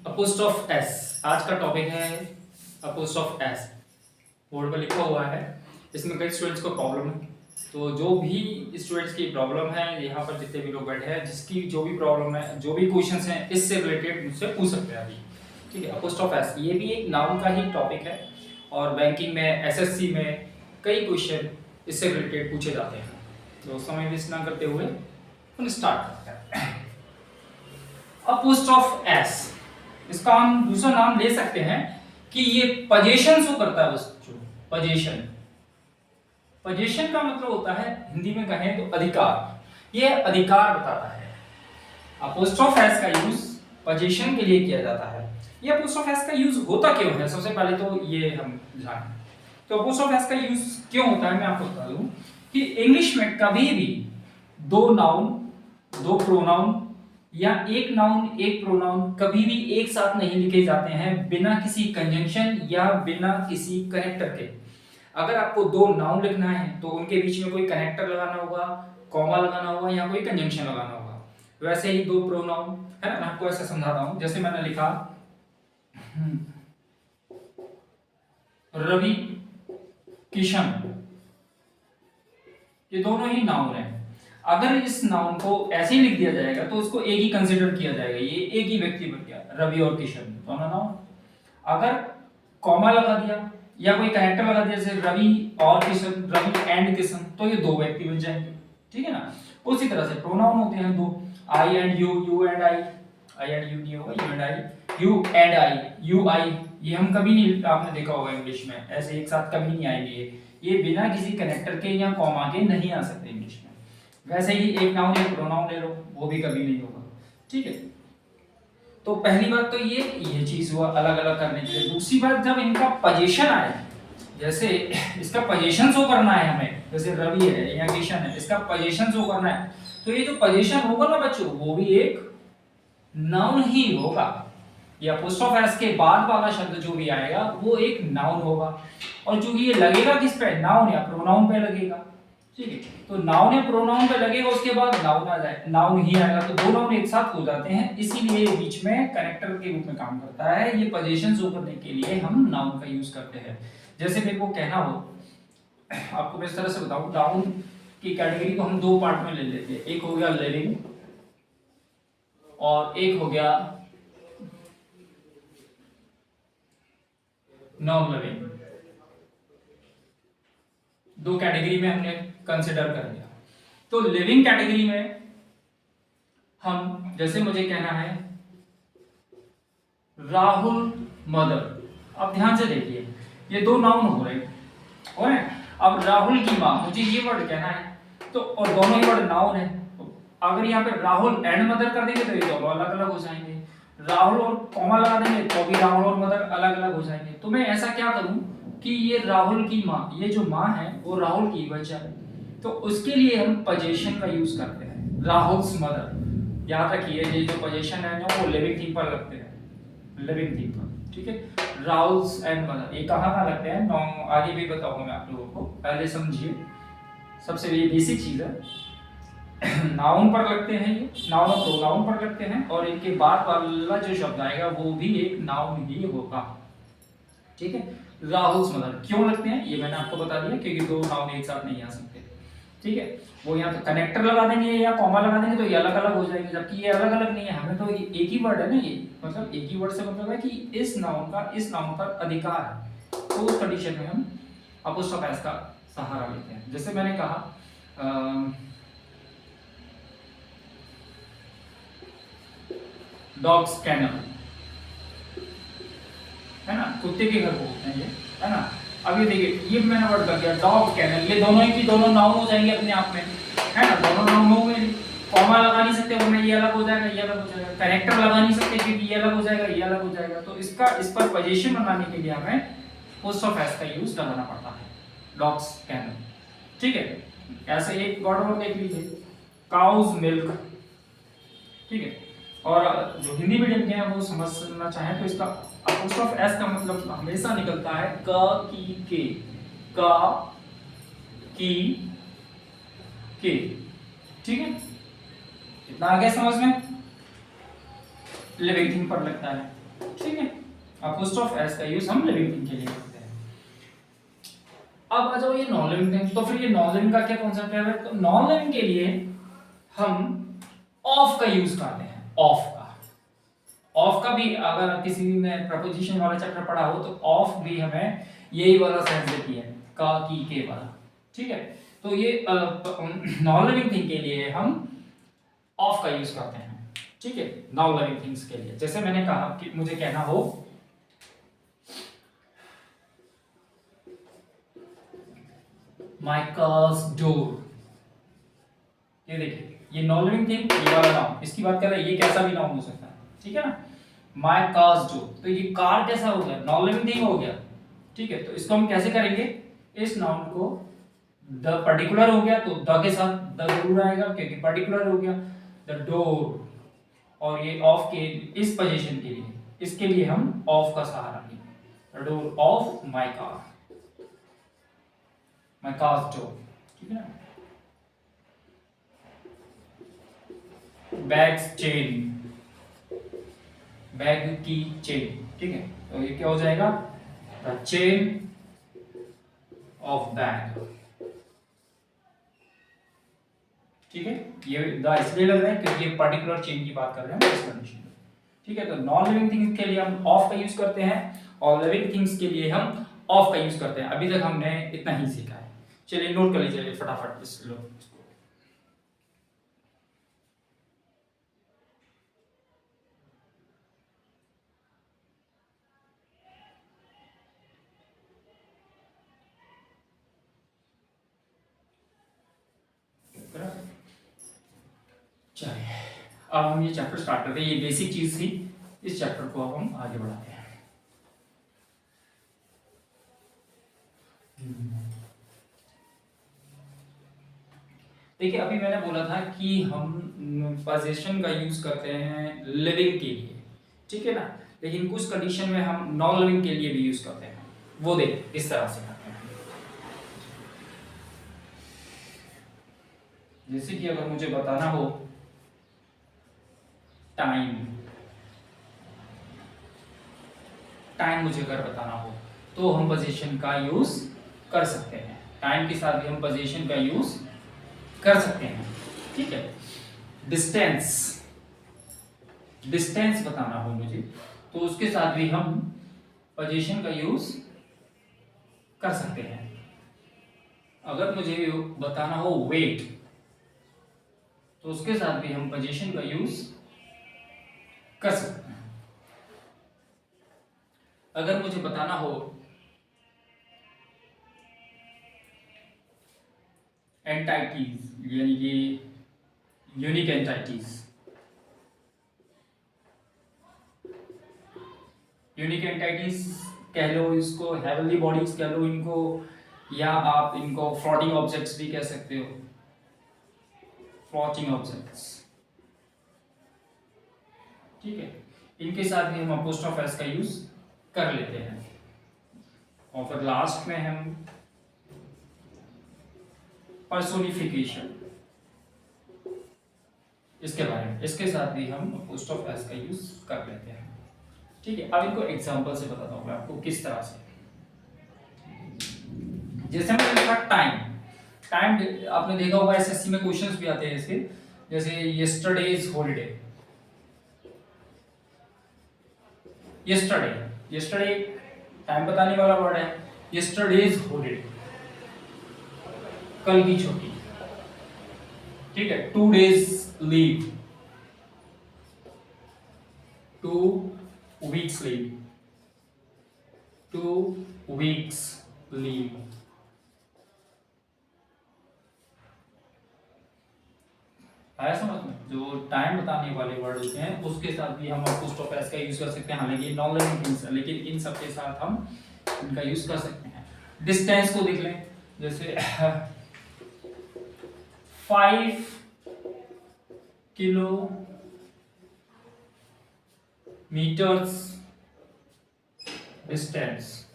Apostrophe S आज का topic है। अपोस्ट्रोफ एस बोर्ड पर लिखा हुआ है। इसमें कई स्टूडेंट्स को प्रॉब्लम है, तो जो भी स्टूडेंट्स की प्रॉब्लम है, यहाँ पर जितने भी लोग बैठे हैं, जिसकी जो भी प्रॉब्लम है, जो भी क्वेश्चंस हैं, इससे रिलेटेड मुझसे पूछ सकते हैं अभी। ठीक है, अपोस्ट्रोफ एस ये भी एक नाउन का ही टॉपिक है और बैंकिंग में, एसएससी में कई क्वेश्चन इससे रिलेटेड पूछे जाते हैं। तो समय वेस्ट ना करते हुए हम स्टार्ट करते हैं। अपोस्ट्रोफ एस, इसका हम दूसरा नाम ले सकते हैं कि ये पोजीशन शो करता है। बच्चों, पोजीशन, पोजीशन का मतलब होता है, हिंदी में कहें तो अधिकार। ये अधिकार बताता है। अपोस्ट्रोफ एस का यूज पोजीशन के लिए किया जाता है। ये अपोस्ट्रोफ एस का यूज होता क्यों है, सबसे पहले तो ये हम जानें। तो अपोस्ट्रोफ एस का यूज क्यों होता है, मैं आपको बता दूं कि इंग्लिश में कभी भी दो नाउन, दो प्रोनाउन या एक नाउन एक प्रोनाउन कभी भी एक साथ नहीं लिखे जाते हैं बिना किसी कंजंक्शन या बिना किसी कनेक्टर के। अगर आपको दो नाउन लिखना है तो उनके बीच में कोई कनेक्टर लगाना होगा, कॉमा लगाना होगा या कोई कंजंक्शन लगाना होगा। वैसे ही दो प्रोनाउन है ना, मैं आपको ऐसे समझाता हूं। जैसे मैंने लिखा रवि, किशन, ये दोनों ही नाउन है। अगर इस नाउन को ऐसे ही लिख दिया जाएगा तो उसको एक ही कंसीडर किया जाएगा, ये एक ही व्यक्ति बन गया, रवि और किशन दोनों नाउन। अगर कॉमा लगा दिया या कोई कनेक्टर लगा दिया, जैसे रवि और किशन, रवि एंड किशन, तो ये दो व्यक्ति बन जाएंगे। ठीक है ना। उसी तरह से प्रोनाउन होते हैं दो, I and you, you and I, I and you नहीं होगा, you and I, you and I, you I. ये हम कभी नहीं, आपने देखा होगा इंग्लिश में ऐसे एक साथ कभी नहीं आएंगे, ये बिना किसी कनेक्टर के या कॉमा के नहीं आ सकते इंग्लिश में। वैसे ही एक नाउन या प्रोनाउन ले लो, वो भी कभी नहीं होगा। ठीक है, तो पहली बात तो ये चीज हुआ अलग अलग करने के लिए। दूसरी बात, जब इनका पोजीशन आए, जैसे इसका पोजीशन शो करना है हमें, जैसे रवि है या किशन है, इसका पोजीशन शो करना है, तो ये जो पोजीशन होगा ना बच्चों, वो भी एक नाउन ही होगा। ये अपोस्ट्रोफ एस के बाद वाला शब्द जो भी आएगा वो एक नाउन होगा, और चूंकि ये लगेगा किस पे, नाउन या प्रोनाउन पे लगेगा। ठीक है, तो नाउन या प्रोनाउन पे लगेगा, उसके बाद नाउन आ जाए, नाउन ही आएगा, तो दो नाउन एक साथ हो जाते हैं, इसीलिए बीच में कनेक्टर के रूप में काम करता है। ये पोजीशन शो करने के लिए हम नाउन का यूज करते हैं। जैसे मेरे को कहना हो, आपको मैं इस तरह से बताऊं, नाउन की कैटेगरी को हम दो पार्ट में ले लेते हैं। एक हो गया लिविंग और एक हो गया नॉन लिविंग। दो कैटेगरी में हमने कंसिडर कर लिया। तो लिविंग कैटेगरी में हम, जैसे मुझे कहना है राहुल मदर, अब ध्यान से देखिए, ये दो नाउन हो रहे हैं। अब राहुल की माँ, मुझे ये वर्ड कहना है, तो और दोनों ही वर्ड नाउन है। तो अगर यहाँ पे राहुल एंड मदर कर देंगे तो ये दोनों अलग अलग हो जाएंगे। राहुल और कॉमा लगा देंगे तो भी राहुल और मदर अलग अलग हो जाएंगे। तो मैं ऐसा क्या करूं कि ये राहुल की माँ, ये जो माँ है वो राहुल की बच्चा है, तो उसके लिए हम पोजीशन का यूज करते हैं, राहुल्स मदर। याद रखिए, ये जो पोजीशन है ना, वो लिविंग थिंग पर लगते हैं, लिविंग थिंग पर। ठीक है, राहुल्स एंड मदर ये कहाँ कहाँ लगते हैं, आगे भी बताऊंगा मैं आप लोगों को, पहले समझिए। सबसे ये बेसिक चीज है, नाउन पर लगते हैं, ये नाउन और प्रोनाउन पर लगते हैं, और इनके बाद वाला जो शब्द आएगा वो भी एक नाउन ही होगा। ठीक है, राहुल्स मदर क्यों लगते हैं ये मैंने आपको बता दिया, क्योंकि दो नाउन एक साथ नहीं आ सकते। ठीक है, वो यहाँ तो कनेक्टर लगा देंगे या कॉमा लगा देंगे तो ये अलग अलग हो जाएंगे, जबकि ये अलग अलग नहीं है, हमें तो एक ही वर्ड है ना, ये मतलब एक ही वर्ड से मतलब है कि इस नाउन का इस नाउन पर अधिकार है। तो उस कंडीशन में हम अपोस्ट्रोफ एस का सहारा लेते हैं। जैसे मैंने कहा डॉग्स कैनल, है ना, कुत्ते के घर को बोलते हैं ये, है ना। अब ये देखिए, ये मैंने वर्ड कर दिया डॉग कैनल, ये दोनों ही की दोनों नाउन हो जाएंगे अपने आप में, है ना, दोनों नाउन हो गए। कॉमा लगा नहीं सकते वरना ये अलग हो जाएगा, ये अलग हो जाएगा। कनेक्टर लगा नहीं सकते क्योंकि ये अलग हो जाएगा, ये अलग हो जाएगा। तो इसका इस पर पोजीशन बनाने के लिए हमें अपोस्ट्रोफ एस का यूज लगाना पड़ता है, डॉग्स कैनल। ठीक है, ऐसे एक वर्ड और देख लीजिए, काउज मिल्क। ठीक है, और जो हिंदी मीडियम के हैं वो समझना चाहें तो इसका अपोस्ट्रोफ एस का मतलब हमेशा निकलता है क की के, क की के। ठीक है, इतना आ गया समझ में। लिविंग थिंग पर लगता है। ठीक है, अपोस्ट्रोफ एस का यूज हम लिविंग थिंग के लिए करते हैं। अब आ जाओ ये नॉन लिविंग थिंग, तो फिर ये नॉन लिविंग का क्या कॉन्सेप्ट है? तो नॉन लिविंग के लिए हम ऑफ का यूज करते हैं। ऑफ का भी अगर किसी ने प्रपोजिशन वाला चैप्टर पढ़ा हो तो ऑफ भी हमें यही वाला सेंस देती है, का, की, के वाला। ठीक है, तो ये नॉन लिविंग थिंग के लिए हम ऑफ का यूज करते हैं। ठीक है, नॉन लिविंग थिंग्स के लिए जैसे मैंने कहा कि मुझे कहना हो माय कार्स डोर, ये देखिए ये नॉन लिविंग थिंग, ये वाला नाउन, इसकी बात कर रहे हैं, ये कैसा भी नाउन हो सकता है। ठीक है ना, माय कार्स डोर, तो ये कार कैसा हो गया? नॉन लिविंग थिंग हो गया। ठीक है, तो इसको हम कैसे करेंगे? इस नाउन को द पर्टिकुलर हो गया तो द के साथ द जरूर आएगा क्योंकि पर्टिकुलर हो गया। द डोर, और ये ऑफ के इस पोजीशन के लिए, इसके लिए हम ऑफ का सहारा लेंगे। The door of my car, my cars door. ठीक है ना, बैग्स चेन, बैग की चेन। ठीक है, तो ये क्या हो जाएगा? The chain of bag. ठीक है, ये द इसलिए लग रहा है क्योंकि ये पर्टिकुलर चेन की बात कर रहे हैं इस कंडीशन में। ठीक है, तो नॉन लिविंग थिंग्स के लिए हम ऑफ का यूज करते हैं और लिविंग थिंग्स के लिए हम ऑफ का यूज करते हैं। अभी तक हमने इतना ही सीखा है। चलिए नोट कर लीजिए फटाफट इस लो। चलिए अब हम ये चैप्टर स्टार्ट करते हैं। ये बेसिक चीज थी, इस चैप्टर को अब हम आगे बढ़ाते हैं। देखिए अभी मैंने बोला था कि हम पोजीशन का यूज करते हैं लिविंग के लिए, ठीक है ना, लेकिन कुछ कंडीशन में हम नॉन लिविंग के लिए भी यूज करते हैं। वो देख इस तरह से करते हैं। जैसे कि अगर मुझे बताना हो टाइम, टाइम मुझे अगर बताना हो तो हम पोजीशन का यूज कर सकते हैं। टाइम के साथ भी हम पोजीशन का यूज कर सकते हैं। ठीक है, डिस्टेंस, डिस्टेंस बताना हो मुझे तो उसके साथ भी हम पोजीशन का यूज कर सकते हैं। अगर मुझे बताना हो वेट तो उसके साथ भी हम पोजीशन का यूज कर सकते हैं। अगर मुझे बताना हो एंटाइटीज यानी कि यूनिक एंटाइटीज, यूनिक एंटाइटीज कह लो इसको, हेवनली बॉडीज कह लो इनको, या आप इनको फ्लोटिंग ऑब्जेक्ट्स भी कह सकते हो, फ्लोटिंग ऑब्जेक्ट्स। ठीक है, इनके साथ भी हम अपोस्ट्रोफ एस का यूज कर लेते हैं। और फिर लास्ट में हम पर्सोनिफिकेशन, इसके बारे में, इसके साथ भी हम अपोस्ट्रोफ एस का यूज कर लेते हैं। ठीक है, अब इनको एग्जांपल से बताता हूं मैं आपको किस तरह से। जैसे मैंने लिखा टाइम, टाइम आपने देखा होगा एसएससी में क्वेश्चंस भी आते हैं इसके, जैसे yesterday's holiday, yesterday, yesterday time बताने वाला वर्ड है। यस्टरडेज हॉलिडे, कल की छुट्टी। ठीक है, 2 days leave, 2 weeks leave, 2 weeks leave. आया समझ में? जो टाइम बताने वाले वर्ड होते हैं उसके साथ भी हम अपोस्ट्रोफ एस का यूज कर सकते हैं। हालांकि नॉन लिविंग थिंग्स है लेकिन इन सब के साथ हम इनका यूज कर सकते हैं। डिस्टेंस को देख लें, जैसे 5 किलोमीटर्स डिस्टेंस,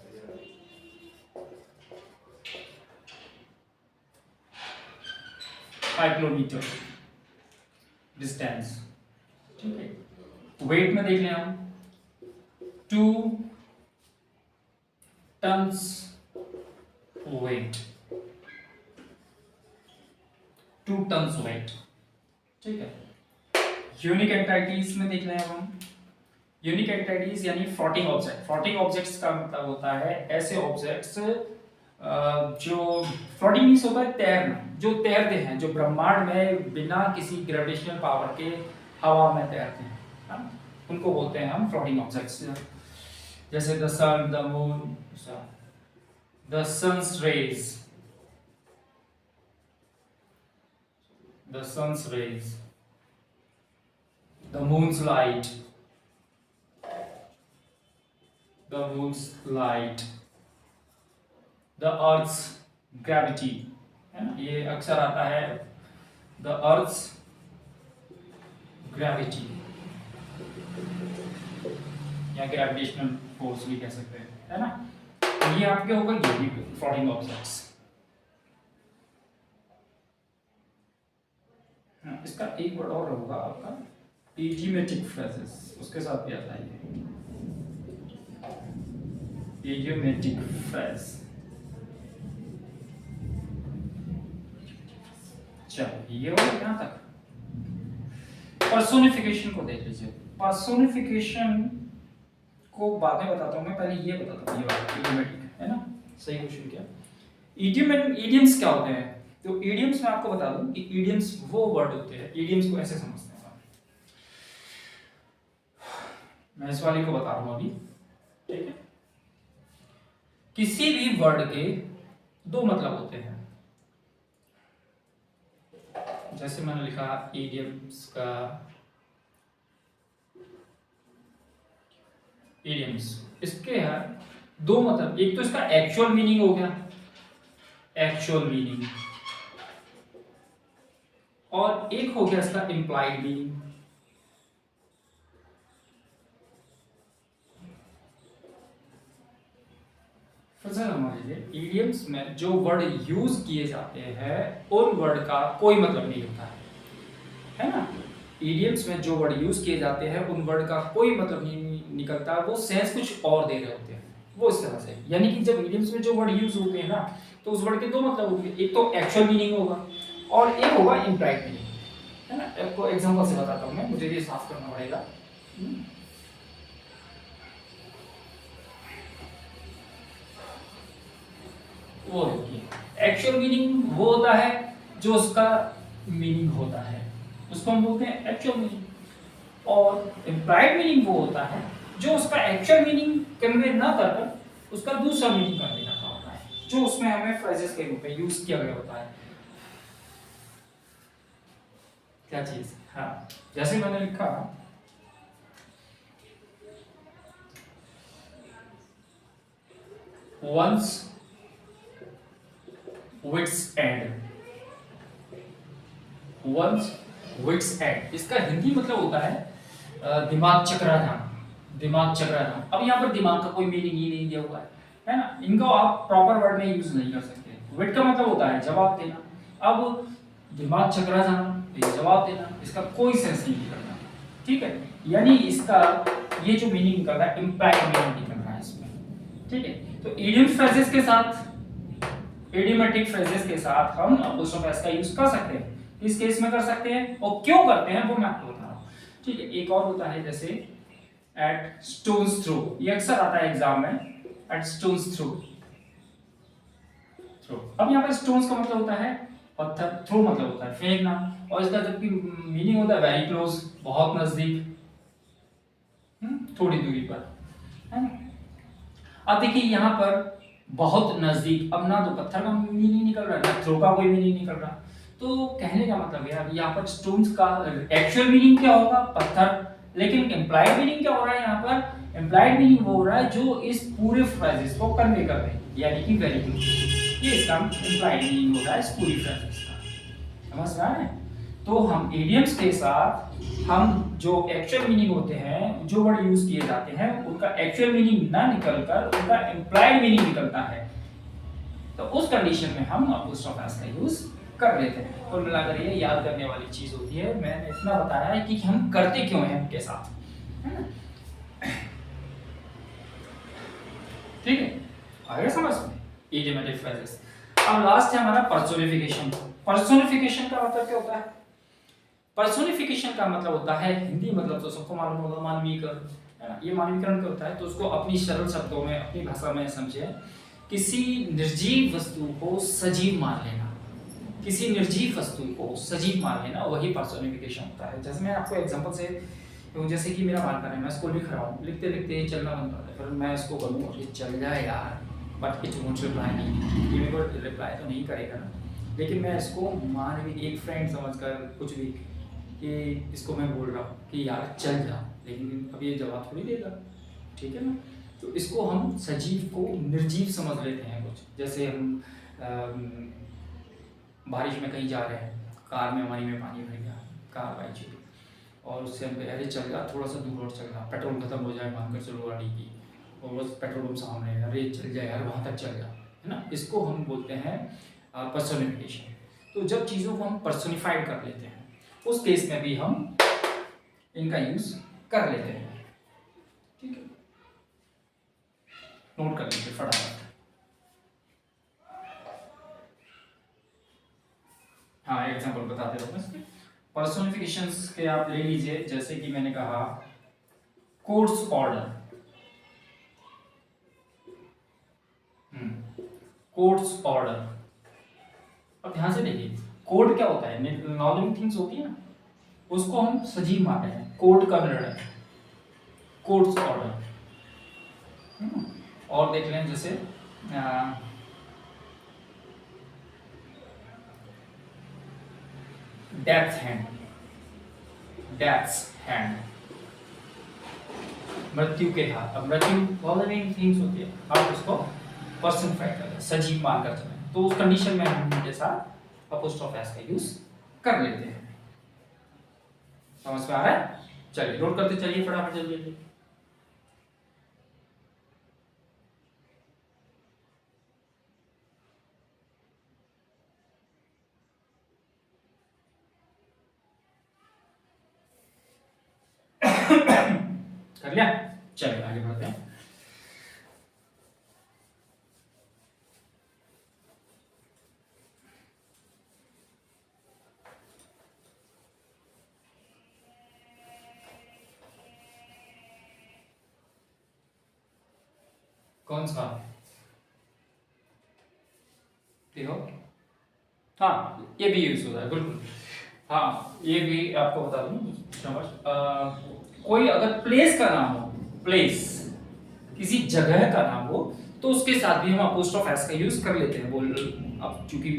5 किलोमीटर डिस्टेंस। ठीक है, वेट में देख लें हम 2 tons weight, 2 tons weight, ठीक है। यूनिक एंटिटीज में देख लें अब हम। यूनिक एंटिटीज यानी फ्लोटिंग ऑब्जेक्ट। फ्लोटिंग ऑब्जेक्ट्स का मतलब होता है ऐसे ऑब्जेक्ट्स जो फ्लोटिंग मींस होता है तैरना, जो तैरते हैं, जो ब्रह्मांड में बिना किसी ग्रेविटेशनल पावर के हवा में तैरते हैं, हाँ? उनको बोलते हैं हम फ्लोटिंग ऑब्जेक्ट्स। जैसे the sun, the moon, the sun's rays, the sun's rays, the moon's light, the moon's light, the earth's gravity, है ना, ये अक्सर आता है the earth's gravity या ग्रेविटेशनल फोर्स भी कह सकते हैं, है ना। तो ये आपके होगा यूनिक फ्लोटिंग ऑब्जेक्ट्स। इसका एक वर्ड और होगा आपका idiomatic phrases, उसके साथ भी आता है ये idiomatic phrase। चलो ये हो यहाँ तक। पर्सोनिफिकेशन को देख लीजिए। पर्सोनिफिकेशन को बाद में बताता हूँ मैं, पहले ये बताता हूँ। ये वाला idiomatic है ना, सही क्वेश्चन किया। idioms क्या होते हैं? तो idioms मैं आपको बता दूं कि idioms वो वर्ड होते हैं, idioms को ऐसे समझते हैं। मैं इस वाली को बता रहा हूं अभी, ठीक है। किसी भी वर्ड के दो मतलब होते हैं। जैसे मैंने लिखा इडियम्स का, इडियम्स, इसके है दो मतलब। एक तो इसका एक्चुअल मीनिंग हो गया, एक्चुअल मीनिंग, और एक हो गया इसका इंप्लाइड मीनिंग। इडियम्स में जो वर्ड यूज किए जाते हैं उन वर्ड का कोई मतलब नहीं होता है ना। इडियम्स में जो वर्ड यूज किए जाते हैं उन वर्ड का कोई मतलब नहीं निकलता, वो सेंस कुछ और दे रहे होते हैं, वो इस तरह से। यानी कि जब इडियम्स में जो वर्ड यूज होते हैं ना, तो उस वर्ड के दो मतलब होते हैं। एक तो एक्चुअल मीनिंग होगा और एक होगा इम्प्लाइड मीनिंग, है ना। आपको एग्जांपल से बताता हूँ मैं, मुझे ये साफ करना पड़ेगा। वो देखिए, एक्चुअल मीनिंग वो होता है जो उसका मीनिंग होता है, उसको हम बोलते हैं एक्चुअल मीनिंग। और इम्प्लाइड मीनिंग वो होता है जो उसका एक्चुअल मीनिंग कन्वे ना कर उसका दूसरा मीनिंग कन्वे करता होता है, जो उसमें हमें फ्रेजेस के रूप में यूज किया गया होता है। क्या चीज? हाँ, जैसे मैंने लिखा once wits end, once wits end, इसका हिंदी मतलब होता है दिमाग चकरा जाना, दिमाग चकरा जाना। अब यहाँ पर दिमाग का कोई मीनिंग ही नहीं दिया हुआ है ना, इनको आप प्रॉपर वर्ड में यूज नहीं कर सकते। विट का मतलब होता है जवाब देना, अब दिमाग चकरा जाना, ये जवाब देना, इसका कोई सेंस नहीं निकलना, ठीक है। यानी इसका ये जो मीनिंग निकल रहा है इम्प्लाइड मीनिंग निकल रहा है इसमें, ठीक है। तो इडियम फ्रेजेस के साथ, इडियोमेटिक फ्रेजेस के साथ हम अपोस्ट्रोफ एस का यूज कर सकते हैं। इस केस में कर सकते हैं, और क्यों करते हैं वो मैं आपको बता रहा हूँ, ठीक है। एक और होता है जैसे एट स्टोन्स थ्रो, ये अक्सर आता है एग्जाम में, एट स्टोन्स थ्रो, थ्रो। अब यहाँ पर स्टोन्स का मतलब होता है पत्थर, थ्रो मतलब होता है फेंकना, और इसका जबकि मीनिंग होता है वेरी क्लोज, बहुत नजदीक, थोड़ी दूरी पर, है ना। अब देखिए यहाँ पर बहुत नजदीक, अब ना तो पत्थर का मीनिंग निकल रहा है ना थ्रो का कोई मीनिंग निकल रहा। तो कहने का मतलब यार यहाँ पर स्टोन्स का एक्चुअल मीनिंग क्या होगा? पत्थर। लेकिन इम्प्लाइड मीनिंग क्या हो रहा है यहाँ पर? इम्प्लाइड मीनिंग वो हो रहा है जो इस पूरे फ्रेजेस को कन्वे कर रहे हैं, यानी कि वेरी क्लोज। ये इसका इम्प्लाइड मीनिंग हो रहा है इस पूरी फ्रेजेस का, समझ रहा है। तो हम इडियम्स के साथ हम जो एक्चुअल मीनिंग होते हैं, जो वर्ड यूज किए जाते हैं, उनका एक्चुअल मीनिंग ना निकलकर उनका इम्प्लाइड मीनिंग निकलता है, तो उस कंडीशन में हम अपोस्ट्रोफ एस का यूज कर लेते हैं। कुल मिलाकर ये याद करने वाली चीज होती है। मैंने इतना बताया है कि हम करते क्यों हैं उनके साथ, है ना। ठीक है, आ गया समझ में इडियोमेटिक फ्रेजेस। अब लास्ट है हमारा पर्सोनिफिकेशन। पर्सोनिफिकेशन का मतलब क्या होता है? पर्सोनिफिकेशन का मतलब होता है, हिंदी मतलब तो सबको मालूम होगा, मानवीकरण, है ना। ये मानवीकरण क्या होता है, तो उसको अपनी सरल शब्दों में, अपनी भाषा में समझे, किसी निर्जीव वस्तु को सजीव मान लेना, किसी निर्जीव वस्तु को सजीव मान लेना, वही पर्सोनिफिकेशन होता है। जैसे मैं आपको एग्जांपल से, जैसे कि मेरा बालकन है, मैं इसको लिख रहा हूँ, लिखते लिखते चलना बंद कर दे, फिर मैं इसको करूँ कि चल जाए यार, बट इट वोंट रिप्लाई नहीं, ये मेरे को रिप्लाई तो नहीं करेगा ना, लेकिन मैं इसको मानवीय एक फ्रेंड समझकर कुछ भी कि इसको मैं बोल रहा हूँ कि यार चल जा, लेकिन अब ये जवाब थोड़ी देगा, ठीक है ना। तो इसको हम सजीव को निर्जीव समझ लेते हैं कुछ। जैसे हम बारिश में कहीं जा रहे हैं, कार में हमारी में पानी भर गया, कार बाइक चली, और उससे हम अरे चल जा, थोड़ा सा दूर और चल जा, पेट्रोल खत्म हो जाए मानकर चलो गाड़ी की, और बस पेट्रोल पंप सामने है, अरे चल जा यार, वहाँ तक चल जा, है ना। इसको हम बोलते हैं पर्सोनिफिकेशन। तो जब चीज़ों को हम पर्सोनिफाइड कर लेते हैं, उस केस में भी हम इनका यूज कर लेते हैं, ठीक है। नोट कर लीजिए फटाफट। हाँ, एग्जांपल बताते रहो इसके। पर्सोनिफिकेशंस के आप ले लीजिए, जैसे कि मैंने कहा कोर्ट्स ऑर्डर, कोर्ट्स ऑर्डर। अब ध्यान से देखिए, कोड क्या होता है, नॉन लिविंग थिंग्स होती है ना, उसको हम सजीव मानते हैं, कोड का निर्णय, कोर्ट्स ऑर्डर। और देख लें जैसे डेथ हैंड, डेथ्स हैंड, मृत्यु के हाथ। अब मृत्यु बहुत लिविंग थिंग्स होती है, आप उसको पर्सनिफाई कर, सजीव मानकर चलें, तो उस कंडीशन में हम उनके साथ अपोस्ट्रोफ एस का यूज कर लेते हैं। समझ में आ रहा है? चलिए नोट करते चलिए फटाफट जल्दी। कर लिया? चलिए आगे बढ़ते हैं। कौन सा देखो? हाँ, ये भी यूज होता है बिल्कुल। हाँ, ये भी आपको बता दूं, समझ कोई अगर प्लेस का नाम हो, प्लेस किसी जगह का नाम हो, तो उसके साथ भी हम अपोस्ट्रोफ एस का यूज कर लेते हैं। बोल, अब चूंकि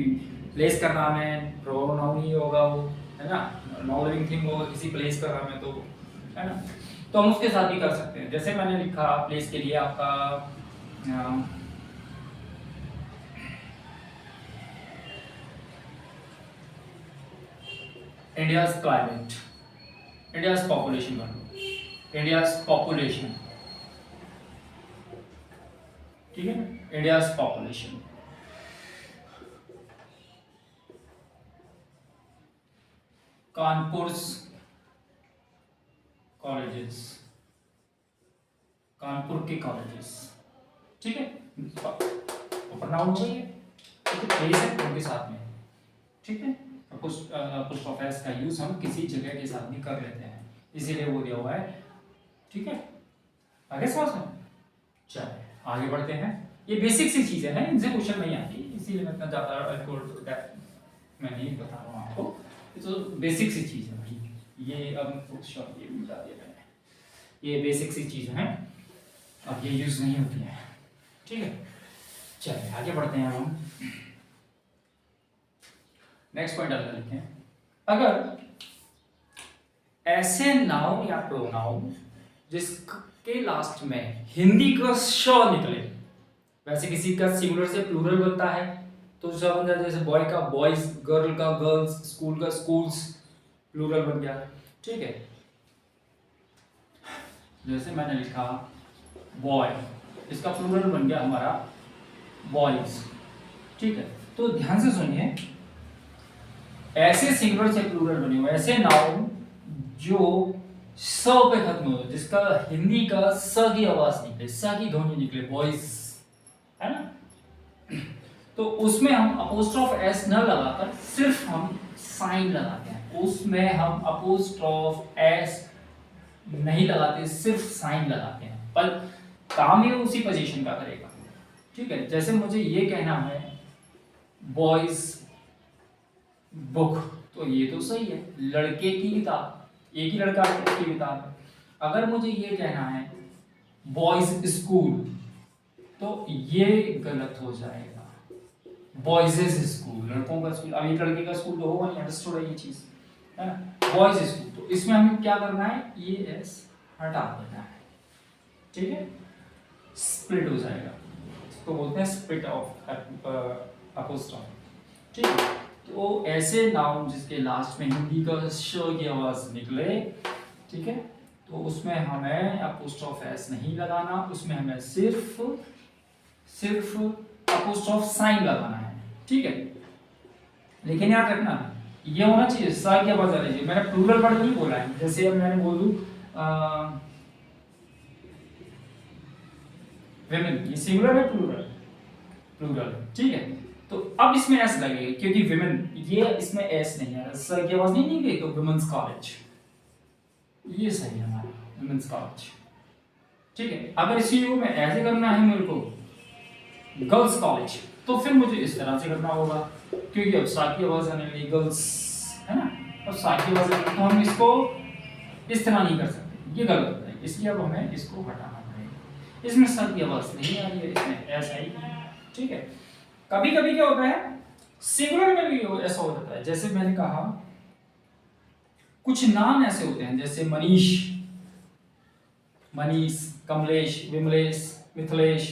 प्लेस का नाम है, प्रोनाउन ही होगा वो, है ना, नॉन लिविंग थिंग होगा, किसी प्लेस का नाम है तो, है ना, तो हम उसके साथ भी कर सकते हैं। जैसे मैंने लिखा प्लेस के लिए आपका इंडियाज क्लाइमेट, इंडियाज पॉपुलेशन कर लो, इंडियाज पॉपुलेशन, ठीक है, India's population. Kanpur colleges, Kanpur के कॉलेजेस, ठीक है, प्रोनाउन चाहिए, ठीक है, प्लेस है उनके साथ में, ठीक है। अपोस्ट्रोफ एस का यूज हम किसी जगह के साथ भी कर लेते हैं, इसीलिए वो दिया हुआ है, ठीक है। आगे समझ में? चलिए आगे बढ़ते हैं। ये बेसिक सी चीजें हैं, इनसे क्वेश्चन नहीं आती, इसीलिए मैं इतना ज्यादा मैं नहीं बता रहा हूँ आपको, तो बेसिक सी चीज है भाई ये। अब ये भी बता दिया मैंने, ये बेसिक सी चीज है, अब ये यूज नहीं होती है, ठीक है। चलिए आगे बढ़ते हैं हम। नेक्स्ट पॉइंट अगर लिखते हैं, अगर ऐसे नाउन या प्रोनाउन जिसके लास्ट में हिंदी का श निकले, वैसे किसी का सिंगुलर से प्लूरल बनता है तो श बन जाता है, जैसे बॉय का बॉयज, गर्ल का गर्ल्स, स्कूल का स्कूल्स, प्लूरल बन गया, ठीक है। जैसे मैंने लिखा बॉय, इसका प्लूरल बन गया हमारा बॉयज, ठीक है। तो ध्यान से सुनिए, ऐसे सिंगुलर से प्लूरल बने हुए ऐसे नाउन जो स पे खत्म हो, जिसका हिंदी का स की आवाज निकले, स की ध्वनि निकले, बॉयज, है ना। तो उसमें हम अपोस्ट्रोफ एस न लगाकर सिर्फ हम साइन लगाते हैं, उसमें हम अपोस्ट्रोफ एस नहीं लगाते, सिर्फ साइन लगाते हैं, पर काम ये उसी पोजीशन का करेगा। ठीक है, जैसे मुझे ये कहना है बॉयज बुक, तो ये तो सही है, लड़के की किताब, एक ही लड़का है उसकी किताब है। अगर मुझे ये कहना है बॉयज स्कूल, तो ये गलत हो जाएगा, बॉयज स्कूल, लड़कों का स्कूल, अब एक लड़के का स्कूल तो होगा नहीं, अंडरस्टूड है ये चीज, है ना। बॉयज स्कूल, तो इसमें हमें क्या करना है, ये एस हटा देना है, ठीक है, स्प्लिट हो जाएगा, इसको बोलते हैं स्प्लिट ऑफ अपोस्ट्रोफ, ठीक है। तो ऐसे नाउन जिसके लास्ट में हिंदी का श की आवाज निकले, ठीक है, तो उसमें हमें अपोस्ट्रोफ एस नहीं लगाना, उसमें हमें सिर्फ अपोस्ट्रोफ साइन लगाना है, ठीक है। लेकिन याद रखना ये होना चाहिए सा की आवाज आ रही है, मैंने प्लूरल वर्ड नहीं बोला है, जैसे अब मैंने बोल दूं विमेन, ये सिंगुलर है प्लूरल, ठीक है। तो अब इसमें एस लगेगा क्योंकि विमेन, ये इसमें एस नहीं है, स की आवाज नहीं निकली, तो विमेंस कॉलेज, ये सही है हमारा, विमेंस कॉलेज, ठीक है। अगर इसी में ऐसे करना है मेरे को गर्ल्स कॉलेज, तो फिर मुझे इस तरह से करना होगा, क्योंकि अब सा की आवाज आने लगी गर्ल्स, है ना, अब सा की आवाज आने, तो हम इसको इस तरह नहीं कर सकते, ये गलत होता है, इसलिए अब हमें इसको हटाना पड़ेगा। इसमें सा की आवाज नहीं आ रही है, इसमें ऐसा ही, ठीक है। कभी कभी क्या होता है सिंगुलर में भी ऐसा हो जाता है, जैसे मैंने कहा कुछ नाम ऐसे होते हैं, जैसे मनीष, कमलेश, विमलेश, मिथिलेश,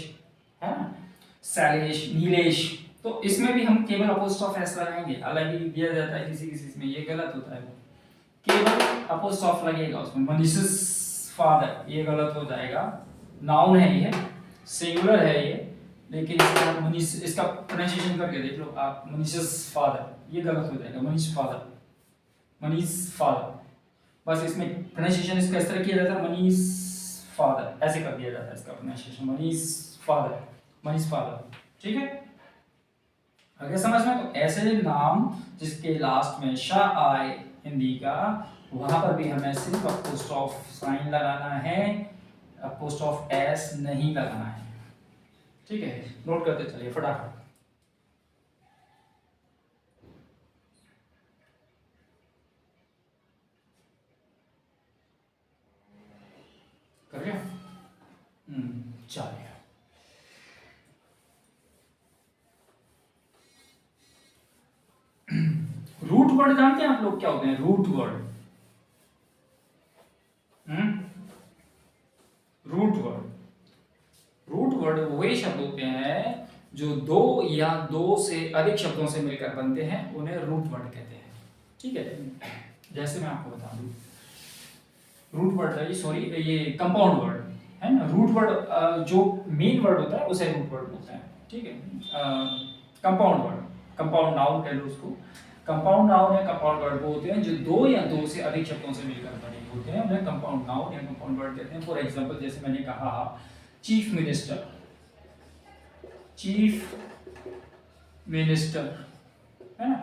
है ना, शैलेश, नीलेश, तो इसमें भी हम केवल अपोस्ट्रोफ एस लगाएंगे, अलग ही दिया जाता है किसी किसी में, ये गलत होता है, केवल अपोस्ट्रोफ लगेगा उसमें। मनीषस फादर, ये गलत हो जाएगा, नाउन है ये, सिंगुलर है ये, लेकिन इसका मनीष, इसका प्रोनाउंसिएशन करके देख लो आप, मनीषस फादर, ये गलत हो जाएगा, मनीष फादर, बस इसमें प्रोनाउंसिएशन इसका इस तरह किया जाता है, मनीष फादर ऐसे कर दिया जाता है, इसका प्रोनाउंसिएशन मनीष फादर, ठीक है। अगर समझ में, तो ऐसे नाम जिसके लास्ट में श आए हिंदी का, वहां पर भी हमें सिर्फ अपोस्ट्रोफ साइन लगाना है, अपोस्ट्रोफ एस नहीं लगाना है, ठीक है। नोट करते चलिए फटाफट, कर गया, चलिए। रूट वर्ड जानते हैं आप लोग क्या होते हैं, रूट वर्ड, रूट वर्ड वही शब्द होते हैं जो दो या दो से अधिक शब्दों से मिलकर बनते हैं, उन्हें रूट वर्ड कहते हैं, ठीक है। जैसे मैं आपको बता दूं, रूट वर्ड है, सॉरी ये कंपाउंड वर्ड है ना, रूट वर्ड जो मेन वर्ड होता है उसे रूट वर्ड बोलते हैं, ठीक है। कंपाउंड वर्ड, कंपाउंड नाउन कह लो उसको, कंपाउंड नाउन या कंपाउंड वर्ड वो होते हैं जो दो या दो से अधिक शब्दों से मिलकर बने होते हैं, उन्हें कंपाउंड नाउन या कंपाउंड वर्ड कहते हैं। फॉर एग्जांपल जैसे मैंने कहा चीफ मिनिस्टर, है ना,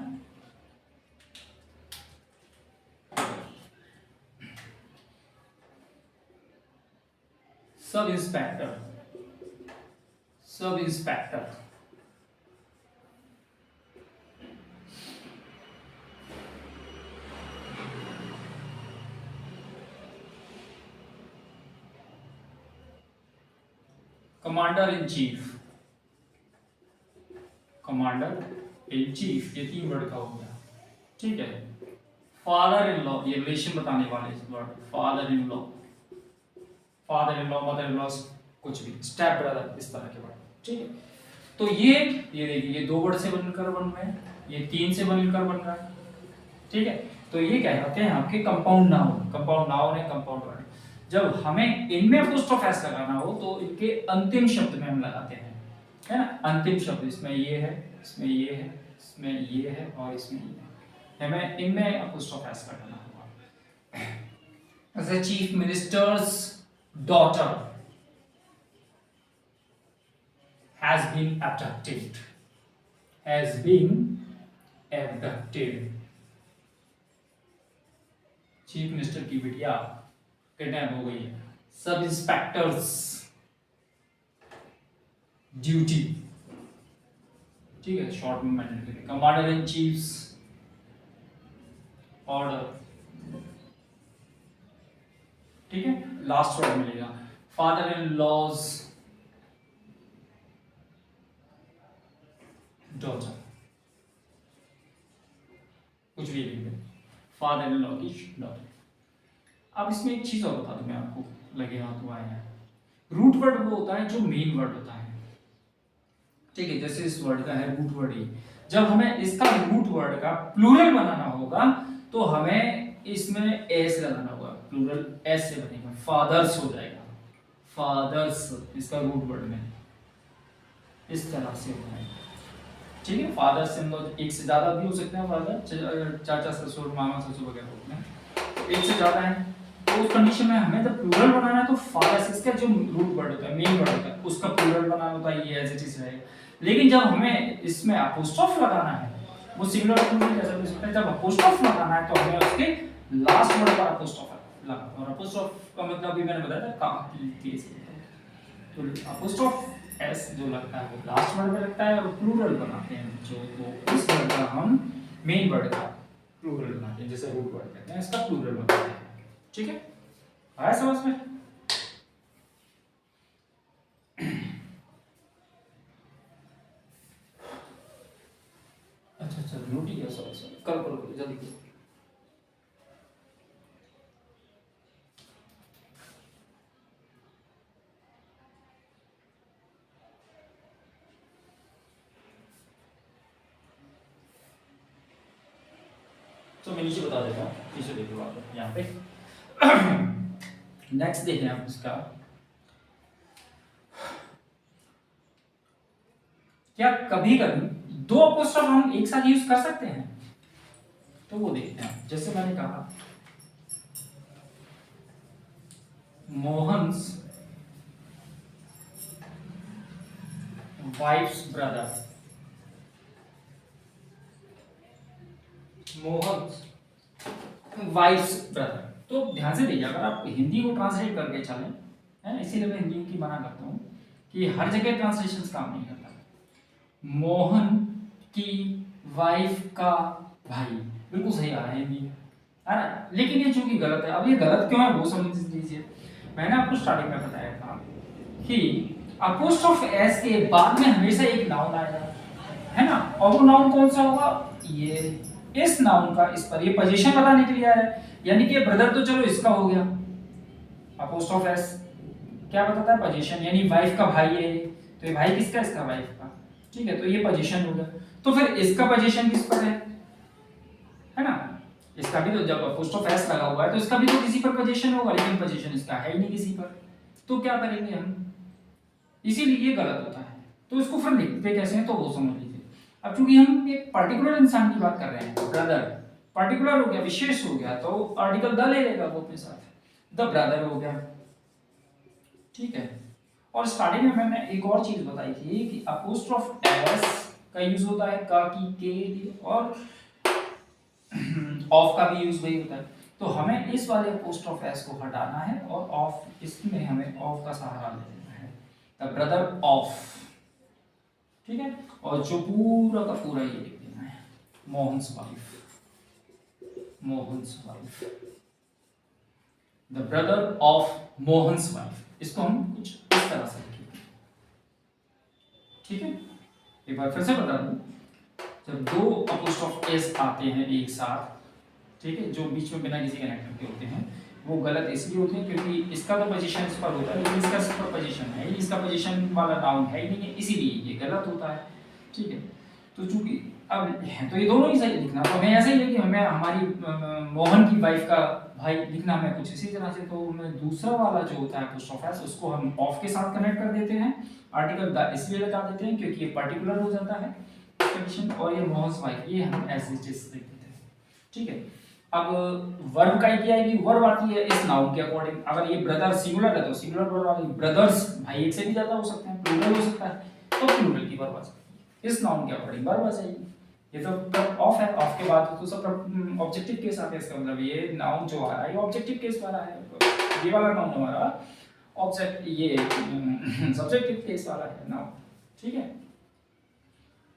sub inspector, commander in chief, ये तीन वर्ड का हो गया, ठीक है। फादर इन लॉ, ये रिलेशन बताने वाले word, father in law, mother in law, कुछ भी, स्टेप ब्रदर, इस तरह के वर्ड, ठीक है। तो ये देखिए, ये दो वर्ड से बनकर बन रहे हैं, ये तीन से बनकर बन रहा है, ठीक है। तो ये कहते हैं आपके कंपाउंड नाउन है, कंपाउंड वर्ड। जब हमें इनमें अपोस्ट्रोफ एस लगाना हो तो इनके अंतिम शब्द में हम लगाते हैं, है ना, अंतिम शब्द, इसमें ये है, इसमें ये है, इसमें ये है और इसमें ये है, हमें इनमें अपोस्ट्रोफ एस लगाना होगा। जैसे chief minister's daughter, has been abducted, has been abducted, chief minister की बिटिया किडनैप हो गई है। सब इंस्पेक्टर्स ड्यूटी, ठीक है, शॉर्ट में मैंने लिख दिया। कमांडर इन चीफ्स ऑर्डर, ठीक है, लास्ट वर्ड मिलेगा। फादर इन लॉज डॉटर, कुछ भी लिख दे, फादर इन लॉ की डॉटर। अब इसमें एक चीज और बता दूं मैं आपको, लगे हाथ हुआ है, रूट वर्ड वो होता है जो मेन वर्ड होता है, ठीक है, जैसे इस वर्ड का है रूट वर्ड ही। जब हमें इसका रूट वर्ड का प्लूरल बनाना होगा तो हमें इसमें एस लगाना होगा, प्लूरल एस से बनेगा, फादर्स हो जाएगा, फादर्स इसका रूट वर्ड में इस तरह से होता है, ठीक है। फादर्स से हम लोग एक से ज्यादा भी हो सकते हैं, फादर चाचा ससुर मामा ससुर वगैरह होते हैं, एक से ज्यादा है, तो उस कंडीशन में हमें जब प्लूरल बनाना है तो फादर्स इसका जो रूट वर्ड होता है, मेन वर्ड होता है, उसका प्लूरल बनाना होता है, ये एज इट इज रहेगा। लेकिन जब हमें इसमें अपोस्ट्रोफ लगाना है, वो सिंगुलर प्लूरल कैसे हो सकता है, जब अपोस्ट्रोफ लगाना है तो हमें उसके लास्ट वर्ड पर अपोस्ट्रोफ लगाना, और अपोस्ट्रोफ का मतलब भी मैंने बताया था का, तो अपोस्ट्रोफ एस जो लगता है वो लास्ट वर्ड में लगता है, और प्लूरल बनाते हैं जो, तो इस वर्ड का हम मेन वर्ड का प्लूरल बनाते हैं, जैसे रूट वर्ड कहते हैं, इसका प्लूरल बनाते हैं, ठीक है। आया समझ में? अच्छा नोट ही किया, सॉरी करो जल्दी करो। तो मैं नीचे बता देता हूँ, नीचे देखो आप यहाँ पे। नेक्स्ट देखें आप इसका, क्या कभी कभी दो अपोस्ट्रोफ हम एक साथ यूज कर सकते हैं? तो वो देखते हैं, जैसे मैंने कहा Mohan's wife's brother, Mohan's wife's brother. तो ध्यान से देखिए, अगर आप हिंदी को ट्रांसलेट करके चलें, है ना, इसीलिए मैं हिंदी की मना करता हूँ कि हर जगह ट्रांसलेशन काम नहीं करता। मोहन की वाइफ का भाई, बिल्कुल सही आ रहा है हिंदी में, है ना, लेकिन ये चूंकि गलत है। अब ये गलत क्यों है वो समझ लीजिए। मैंने आपको स्टार्टिंग में बताया था कि अपोस्ट्रोफ एस के बाद में हमेशा एक नाउन आएगा, है ना, और वो नाउन कौन सा होगा, ये इस नाउन का इस पर ये पोजीशन बताने के लिए आया है, यानी कि ब्रदर तो चलो इसका हो गया, अपोस्ट्रोफ एस क्या बताता है, पोजीशन, यानी वाइफ का भाई है, तो ये भाई किसका, इसका वाइफ का, ठीक है, तो ये पोजीशन हो गया। तो फिर इसका पोजीशन किस पर है ना, इसका भी तो जब अपोस्ट्रोफ एस लगा हुआ है तो इसका भी तो किसी पर पोजीशन होगा, लेकिन पोजीशन इसका है ही नहीं किसी पर, तो क्या करेंगे हम, इसीलिए ये गलत होता है। तो इसको फिर लिखते कैसे हैं तो वो समझ लीजिए। अब चूंकि हम एक पर्टिकुलर इंसान की बात कर रहे हैं, ब्रदर पर्टिकुलर हो गया, विशेष हो गया, तो आर्टिकल द ले लेगा वो अपने साथ, द ब्रदर हो गया, ठीक है। और स्टार्टिंग में मैंने एक और चीज बताई थी कि अपोस्ट्रोफ एस का यूज होता है का की के, और ऑफ का भी यूज वही होता है। तो हमें इस वाले अपोस्ट्रोफ एस को हटाना है और ऑफ, इसमें हमें ऑफ का सहारा ले लेना है, द ब्रदर ऑफ, ठीक है। और जो पूरा का पूरा ये लिख देना है, Mohan's wife, Mohan's wife, the brother of Mohan's wife, इसको हम कुछ इस तरह से लिखेंगे, ठीक है। एक बार फिर से बता दूं, जब दो अपोस्ट्रोफ एस आते हैं एक साथ, ठीक है, जो बीच में बिना किसी कनेक्टर के होते हैं, वो गलत इसलिए होते हैं क्योंकि इसका तो पोजीशन इस पर होता है, लेकिन इसका इस पर पोजीशन है, इसका पोजीशन वाला नाउन है ही नहीं है, इसीलिए ये गलत होता है, ठीक है। तो चूंकि अब है तो ये दोनों ही सही लिखना, तो हमें ऐसे ही है कि हमें हमारी मोहन की वाइफ का भाई लिखना है कुछ इसी तरह से, तो हमें दूसरा वाला जो होता है अपोस्ट्रोफ एस, उसको हम ऑफ के साथ कनेक्ट कर देते हैं, आर्टिकल द इसलिए लगा देते हैं क्योंकि ये पर्टिकुलर हो जाता है कंडीशन, और ये मोहन्स वाइफ ये हम एज इट इज लिख देते हैं, ठीक है। अब वर्ब का क्या है कि वर्ब आती है इस नाउन के अकॉर्डिंग, अगर ये ब्रदर सिंगुलर है तो सिंगुलर वर्ब वाली, ब्रदर्स भाई एक से भी ज्यादा हो सकते हैं, प्लूरल हो सकता है, तो प्लूरल की वर्ब आ जाएगी, इस नाउन के अकॉर्डिंग वर्ब आ जाएगी। ये तो ऑफ है, ऑफ के बाद तो सब ऑब्जेक्टिव केस आते हैं, इसका मतलब ये नाउन जो आ रहा है ये ऑब्जेक्टिव केस वाला है, ये वाला नाउन हमारा ऑब्जेक्ट ये सब्जेक्टिव केस वाला है नाउन, ठीक है।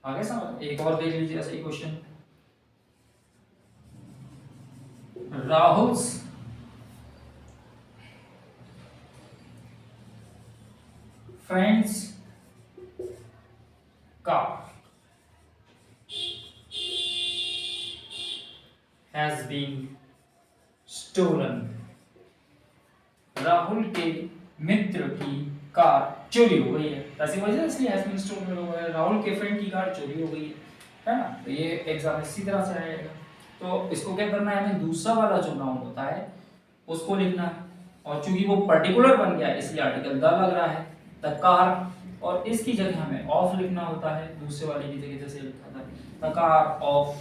आगे समझ, एक और देख लीजिए ऐसा ही क्वेश्चन, राहुल्स फ्रेंड्स का has been stolen, राहुल के मित्र की कार चोरी हो गई है, ऐसी वजह से इसलिए has been stolen हो गया है, राहुल के फ्रेंड की कार चोरी हो गई है ना। तो ये एग्जाम इसी तरह से आएगा। तो इसको क्या करना है, हमें दूसरा वाला जो नाउन होता है उसको लिखना है, और चूंकि वो पर्टिकुलर बन गया है इसलिए आर्टिकल द लग रहा है, द कार, और इसकी जगह हमें ऑफ लिखना होता है, दूसरे वाले की जगह जैसे लिखा था द कार ऑफ,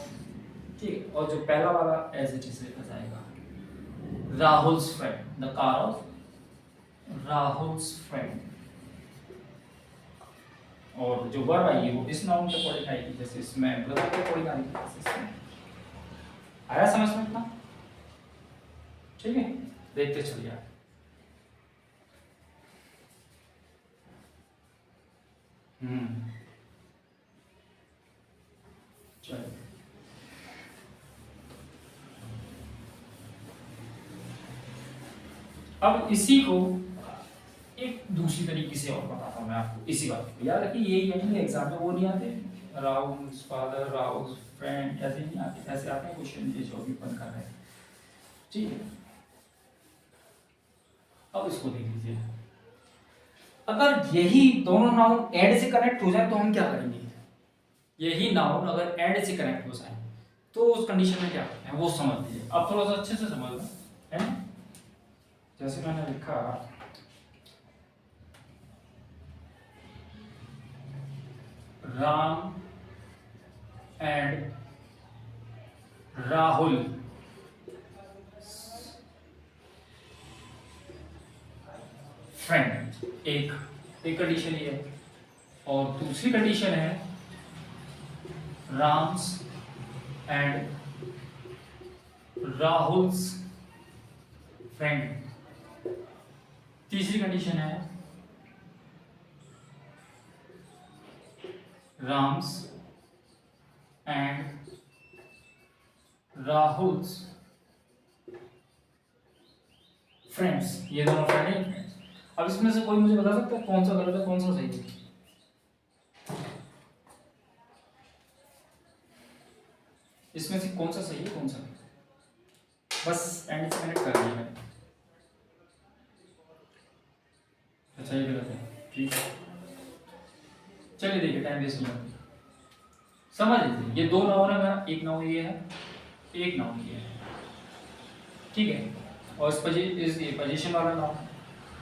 ठीक। और जो पहला वाला एज इट इज लिखा जाएगा Rahul's friend, the car of Rahul's friend, और जो वर्ब आएगी वो इस नाउन के अकॉर्डिंग आएगी, जैसे इसमें ब्रदर के अकॉर्डिंग आएगी, इसमें आया समझ में इतना, ठीक है। देखते चलिए आप, चलिए अब इसी को एक दूसरी तरीके से और बताता हूँ मैं आपको, इसी बात को याद रखिए, ये यही एग्जाम में वो नहीं आते राहुल्स फादर राहुल्स फ्रेंड ऐसे नहीं आते, ऐसे आते हैं क्वेश्चन ये जो भी बन कर रहे हैं, ठीक है। अब इसको देख लीजिए, अगर यही दोनों नाउन एंड से कनेक्ट हो जाए तो हम क्या करेंगे, यही नाउन अगर एंड से कनेक्ट हो जाए तो उस कंडीशन में क्या करते हैं वो समझ लीजिए। अब थोड़ा सा अच्छे से समझ लो, है ना। जैसे मैंने लिखा राम एंड राहुल फ्रेंड, एक कंडीशन ये है, और दूसरी कंडीशन है राम्स एंड राहुल्स फ्रेंड, तीसरी कंडीशन है राम्स एंड राहुल्स फ्रेंड्स, ये दोनों फ्रेंड हैं फ्रेंड्स। अब इसमें से कोई मुझे बता सकता है कौन सा गलत है कौन सा सही है, इसमें से कौन सा सही है कौन सा, बस एंड से कनेक्ट कर दिया मैंने, अच्छा ये गलत है, ठीक है। चलिए देखिए टाइम वेस्ट नहीं करते, समझ लीजिए ये दो नाउन है मेरा, एक नाउन ये है एक नाउन ये है, ठीक है। और इस पोजीशन वाला नाउन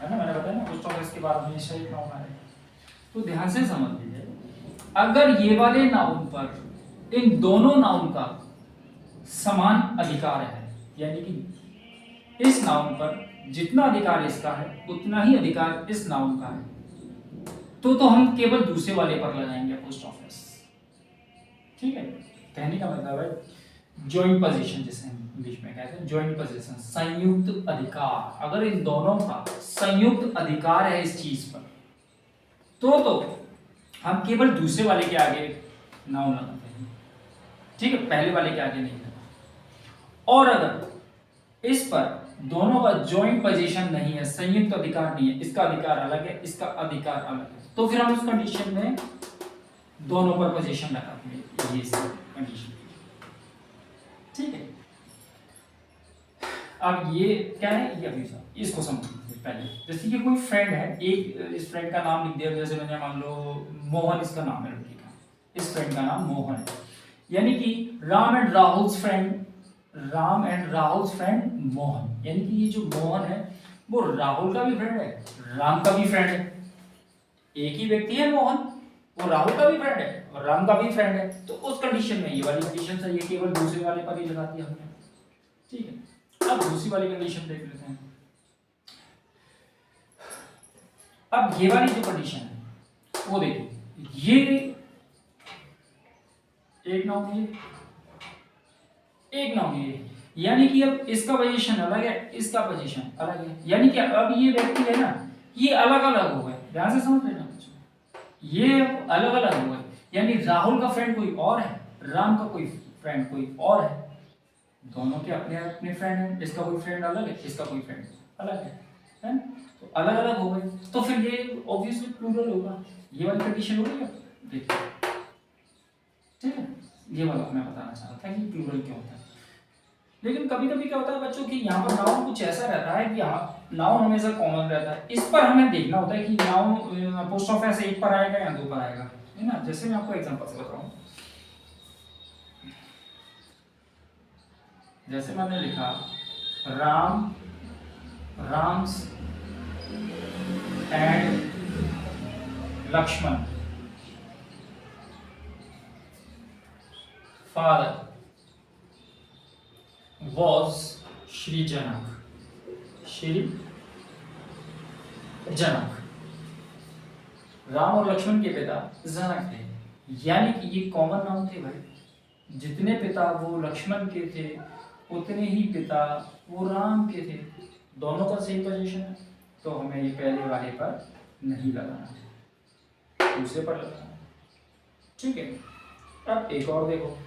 है ना, मैंने बताया ना पोस्ट ऑफिस के बाद हमेशा एक नाउन आएगा, तो ध्यान से समझ लीजिए, अगर ये वाले नाउन पर इन दोनों नाउन का समान अधिकार है, यानी कि इस नाउन पर जितना अधिकार इसका है उतना ही अधिकार इस नाउन का है, तो हम केवल दूसरे वाले पर लगाएंगे पोस्ट ऑफिस, ठीक है। कहने का मतलब है जॉइंट पोजीशन, जिसे हम इंग्लिश में कहते हैं जॉइंट पोजीशन, संयुक्त अधिकार। अगर इन दोनों का संयुक्त अधिकार है इस चीज पर, तो हम केवल दूसरे वाले के आगे नाउन लगाते हैं, ठीक है, पहले वाले के आगे नहीं लगाते। और अगर इस पर दोनों का जॉइंट पोजीशन नहीं है, संयुक्त अधिकार नहीं है, इसका अधिकार अलग है इसका अधिकार अलग है, तो फिर हम उस कंडीशन में दोनों पर पोजीशन लगाते हैं, ये कंडीशन, ठीक है। अब ये क्या है, ये अभी इसको समझिए पहले, जैसे कि कोई फ्रेंड है, एक इस फ्रेंड का नाम लिख दिया, जैसे मैंने मान लो मोहन इसका नाम है लड़की का, इस फ्रेंड का नाम मोहन है, यानी कि Ram and Rahul's friend Mohan, यानी कि ये जो मोहन है वो राहुल का भी फ्रेंड है राम का भी फ्रेंड है, एक ही व्यक्ति है मोहन, वो राहुल का भी फ्रेंड है और राम का भी फ्रेंड है, तो उस कंडीशन में ये वाली कंडीशन से ये केवल दूसरे वाले पर ही लगा दिया हमने, ठीक है। अब दूसरी वाली कंडीशन देख लेते हैं। अब ये वाली जो कंडीशन है वो देखिए, ये एक नाउन, ये एक नाउन, ये यानी कि अब इसका पोजीशन अलग है, इसका पोजीशन अलग है, यानी कि अब ये व्यक्ति है ना, ये अलग अलग हो गए। ध्यान से समझ लेना, ये अलग अलग हो गए, यानी राहुल का फ्रेंड कोई और है, राम का कोई फ्रेंड कोई और है, दोनों के अपने अपने फ्रेंड हैं, इसका कोई फ्रेंड अलग है, इसका कोई फ्रेंड अलग है, तो अलग अलग हो गए, तो फिर ये ऑब्वियसली प्लूरल होगा। ये वाली कंडीशन हो गई, देखिए ठीक है, ये वाला मैं बताना चाह रहा था कि प्लूरल क्या होता है। लेकिन कभी कभी क्या होता है बच्चों की यहाँ पर नाउन कुछ ऐसा रहता है कि नाउन हमेशा कॉमन रहता है, इस पर हमें देखना होता है कि नाउन पोस्ट ऑफ ऐसे एक पर आएगा या दो पर आएगा, है ना। जैसे मैं आपको एग्जांपल से बताऊं, जैसे मैंने लिखा Ram, Ram's and Lakshman, father was Shri Janak, Shri Janak, Ram और लक्ष्मण के पिता जनक थे, यानी कि ये कॉमन नाउन थे भाई। जितने पिता वो लक्ष्मण के थे उतने ही पिता वो राम के थे, दोनों का सेम पोजीशन है, तो हमें ये पहले वाले पर नहीं लगाना, दूसरे पर लगाना, ठीक है। अब एक और देखो,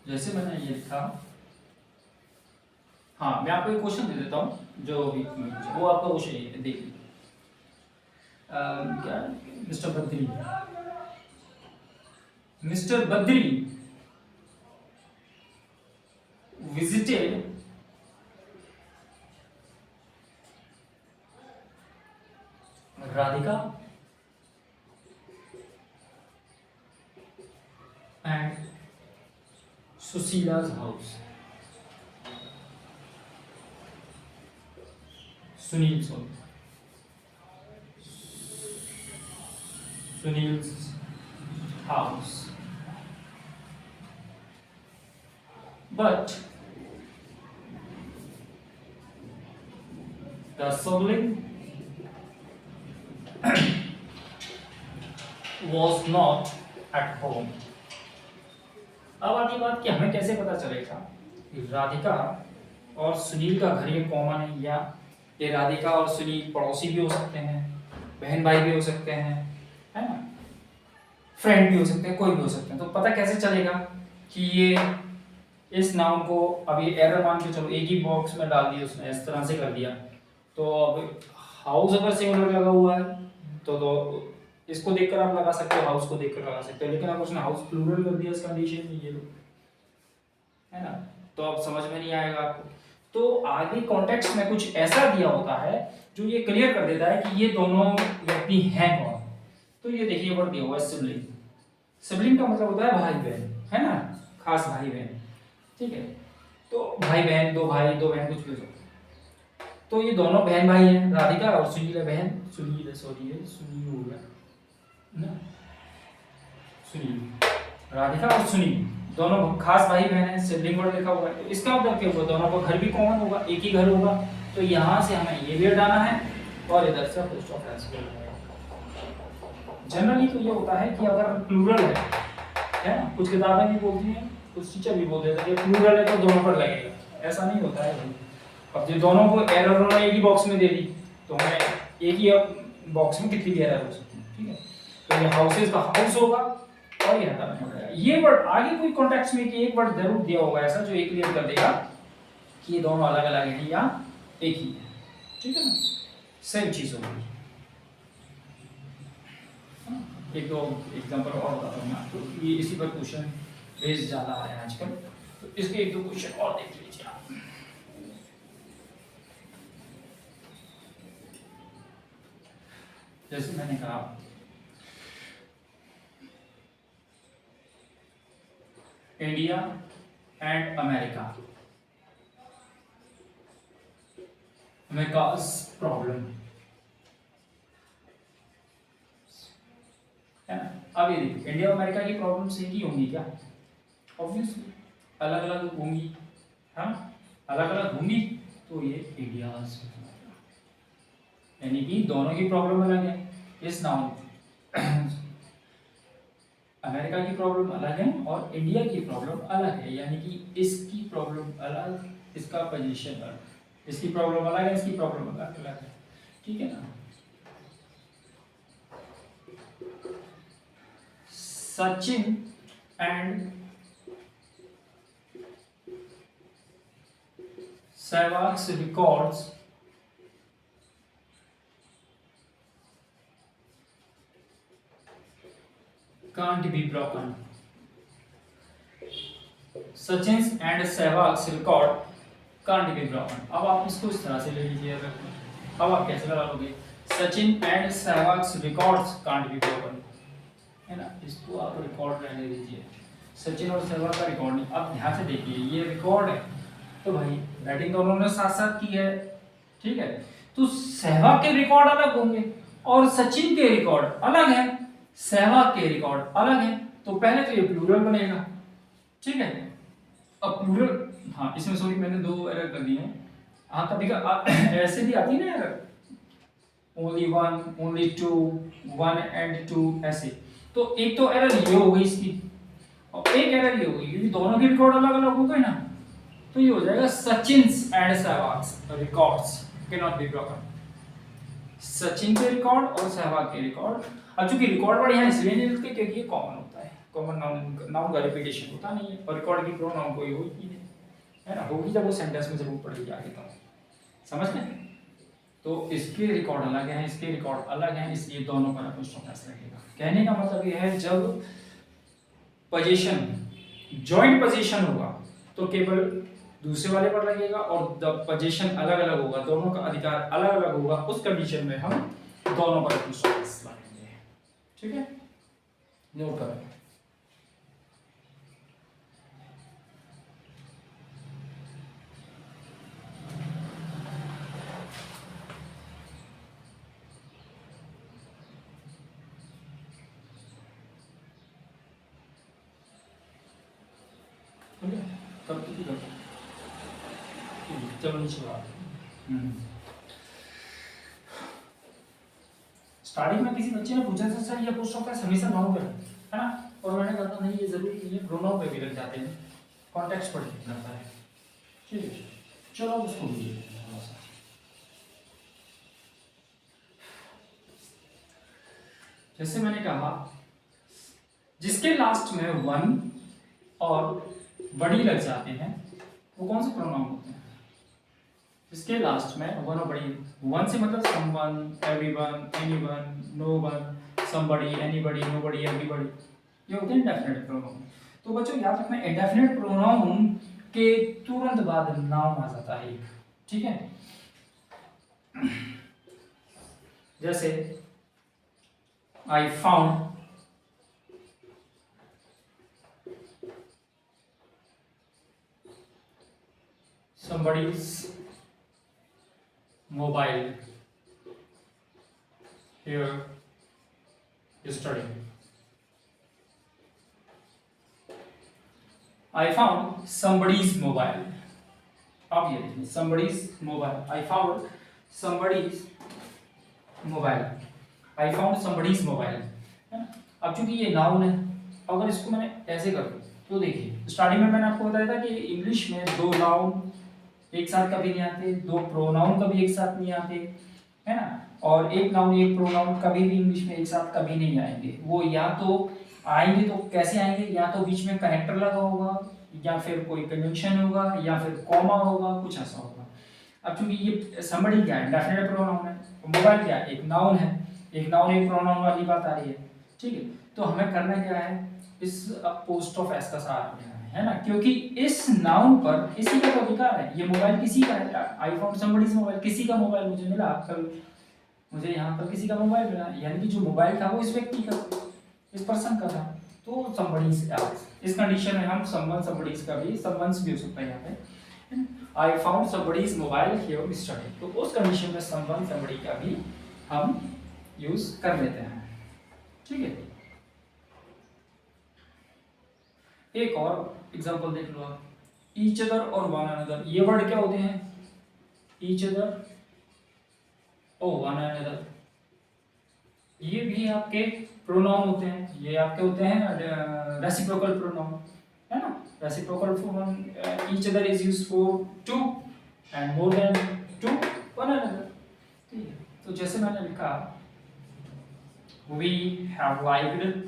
जैसे मैंने ये लिखा, हाँ मैं आपको एक क्वेश्चन दे देता हूँ जो भी वो आपका क्वेश्चन है, देखिए क्या, mister Badri, mister Badri visited Radhika and Susila's house. Sunil's house. But the sibling was not at home. अब आती बात कि हमें कैसे पता चलेगा कि राधिका और सुनील का घर ये कॉमन है, या ये राधिका और सुनील पड़ोसी भी हो सकते हैं, बहन भाई भी हो सकते हैं, है ना, फ्रेंड भी हो सकते हैं, कोई भी हो सकते हैं। तो पता कैसे चलेगा कि ये इस नाउन को अब ये एरर मान के चलो एक ही बॉक्स में डाल दिया उसने, इस तरह से कर दिया, तो अब हाउस अगर सिंगुलर लगा हुआ है तो इसको देखकर आप लगा सकते हो, हाउस को देखकर लगा सकते हो, लेकिन अगर उसने हाउस प्लूरल कर दिया इस कंडीशन में, ये लो, है ना, तो अब समझ में नहीं आएगा आपको। तो आगे कॉन्टेक्स्ट में कुछ ऐसा दिया होता है जो ये क्लियर कर देता है कि ये दोनों व्यक्ति हैं कौन। तो ये देखिए वर्ड दिया हुआ है सिबलिंग, सिबलिंग का मतलब होता है भाई बहन, है ना, खास भाई बहन, ठीक है। तो भाई बहन, दो भाई दो बहन, कुछ भी हो सकता है। तो ये दोनों बहन भाई हैं, राधिका और सुनील है बहन, सुनील सॉरी है, सुनील हो गया ना, सुनील, राधिका और सुनील दोनों खास भाई बहन हैं, सिबलिंग वर्ड लिखा हुआ है, तो इसका मतलब क्या हुआ, दोनों का घर भी कॉमन होगा, एक ही घर होगा, तो यहाँ से हमें ये भी हटाना है और इधर से पोस्ट ऑफ एस भी हटाना है। जनरली तो ये होता है कि अगर प्लूरल है ना, कुछ किताबें भी बोलती हैं, कुछ टीचर भी बोल देते हैं प्लूरल है तो दोनों पर लगेगा, ऐसा नहीं होता है भाई। अब जो दोनों को एरर उन्होंने एक ही बॉक्स में दे दी, तो हमें एक ही बॉक्स में कितनी भी एरर हो सकती है, ठीक है। तो ये हाउसेज का हाउस होगा और ये हटाना पड़ेगा। ये वर्ड आगे कोई कॉन्टेक्स्ट में कि एक वर्ड जरूर दिया होगा ऐसा जो ये क्लियर कर देगा कि ये दोनों अलग अलग हैं या एक ही है, ठीक है ना, सेम चीज होगी। एक दो एग्जांपल और बताता हूँ आपको, ये इसी पर क्वेश्चन बेस ज़्यादा आ रहे हैं आजकल, तो इसके एक दो क्वेश्चन और देख लीजिए आप। जैसे मैंने कहा इंडिया एंड अमेरिका में कॉज प्रॉब्लम है ना। अब ये देखिए इंडिया और अमेरिका की प्रॉब्लम्स एक ही होंगी क्या, ऑब्वियसली अलग अलग होंगी, हाँ अलग अलग होंगी, तो ये इंडियाज, यानी कि दोनों की प्रॉब्लम अलग है। इस नाउन अमेरिका की प्रॉब्लम अलग है और इंडिया की प्रॉब्लम अलग है, यानी कि इसकी प्रॉब्लम अलग, इसका पोजीशन अलग, इसकी प्रॉब्लम अलग है, इसकी प्रॉब्लम अलग अलग है, ठीक है ना। Sachin and Sehwag's records can't be broken. Sachin and Sehwag's record can't be broken. अब आप इसको इस तरह से ले लीजिए, अब आप कैसे लगा लोगे, Sachin and Sehwag's records can't be broken, है ना। इसको आप रिकॉर्ड रहने दीजिए, सचिन और सहवाग का रिकॉर्ड नहीं। अब ध्यान से देखिए, ये रिकॉर्ड है तो भाई राइटिंग तो उन्होंने साथ साथ की है, ठीक है। तो सहवाग के रिकॉर्ड अलग होंगे और सचिन के रिकॉर्ड अलग है, सहवाग के रिकॉर्ड अलग है, तो पहले तो ये प्लूरल बनेगा, ठीक है। अब प्लूरल, हाँ इसमें सॉरी मैंने दो एरर कर दिए हैं, हाँ कभी ऐसे भी आती है ना error, only one, only two, one and two, ऐसे। तो एक तो एरर ये हो गई इसकी और एक एरर ये हो गई, क्योंकि दोनों के रिकॉर्ड अलग अलग हो गए ना, तो ये हो जाएगा Sachin's and Sehwag's records can not be broken. Sachin के रिकॉर्ड और सहवाग के रिकॉर्ड, अब चूंकि रिकॉर्ड वर्ड यहाँ इसलिए नहीं लिखते क्योंकि ये कॉमन होता है, कॉमन नाउन का रिपीटेशन होता नहीं है, और रिकॉर्ड की प्रोनाउन कोई होती नहीं है ना, होगी जब वो सेंटेंस में जरूर पड़ेगी आगे, तो समझ में। तो इसके रिकॉर्ड अलग हैं, इसके रिकॉर्ड अलग हैं, इसलिए दोनों पर अपोस्ट्रोफ एस लगेगा। कहने का मतलब यह है जब पोजीशन जॉइंट पोजीशन होगा तो केवल दूसरे वाले पर लगेगा, और जब पोजीशन अलग अलग होगा, दोनों का अधिकार अलग अलग होगा, उस कंडीशन में हम दोनों पर अपोस्ट्रोफ एस लगाएंगे, ठीक है। नोट करें, तब कितनी करते चलो नीचे बात। स्टार्टिंग में किसी बच्चे ने पूछा था सर ये अपोस्ट्रोफ एस हमेशा नाउन पे है ना, और मैंने कहा नहीं ये जरूरी नहीं है, प्रोनाउन पे भी लग जाते हैं, कॉन्टेक्स्ट पर डिपेंड करता है, ठीक है। चलो उसको भी थोड़ा सा, जैसे मैंने कहा जिसके लास्ट में वन और बड़ी लग जाते हैं वो कौन से प्रोनाउन होते हैं, जिसके लास्ट में वन और बड़ी, वन से मतलब someone, everyone, anyone, known, somebody, anybody, nobody, everybody, ये होते हैं इंडेफिनिट प्रोनाउन। तो बच्चों याद रखना इंडेफिनिट प्रोनाउन के तुरंत बाद नाउन आ जाता है एक, ठीक है। जैसे I found somebody's mobile here yesterday. I found somebody's mobile. अब ये देखिए somebody's mobile. I found somebody's mobile. I found somebody's mobile. है ना। अब चूंकि ये नाउन है, अगर इसको मैंने ऐसे कर दूं तो देखिए स्टार्टिंग में मैंने आपको बताया था कि इंग्लिश में दो नाउन एक साथ कभी नहीं आते, दो प्रोनाउन कभी एक साथ नहीं आते, है ना, और एक नाउन एक प्रोनाउन कभी भी इंग्लिश में एक साथ कभी नहीं आएंगे। वो या तो आएंगे तो कैसे आएंगे, या तो बीच में कनेक्टर लगा होगा, या फिर कोई कंजंक्शन होगा, या फिर कॉमा होगा, कुछ ऐसा होगा। अब चूंकि ये somebody क्या है, डेफिनेट प्रोनाउन है, मोबाइल क्या है, एक नाउन है, एक नाउन एक प्रोनाउन वाली बात आ रही है, ठीक है। तो हमें करना क्या है, इस अपोस्ट्रोफ एस का सहारा लेना है ना, क्योंकि इस नाउन पर इसी का तो अधिकार है, ये मोबाइल किसी का है, आई फाउंड समबडीज मोबाइल, किसी का मोबाइल मुझे मिला कल, मुझे यहाँ पर किसी का मोबाइल मिला, यानी कि जो मोबाइल था वो इस व्यक्ति का, इस पर्सन का था, तो समबडीज इस कंडीशन में हम समवन समबडीज का भी समवंस भी हो सकता है यहाँ पे, I found somebody's mobile here yesterday, तो उस कंडीशन में समवन समबडी का भी हम यूज कर लेते हैं, ठीक है। एक और एग्जांपल देख लो आप, ईच अदर और वन अनदर, ये वर्ड क्या होते हैं, ईच अदर, ओ वन अनदर, ये भी आपके प्रोनाउन होते हैं, ये आपके होते हैं रेसिप्रोकल प्रोनाउन, है ना। Reciprocal pronoun each other is used for two and more than two one another, ठीक है। तो जैसे मैंने लिखा we have liked,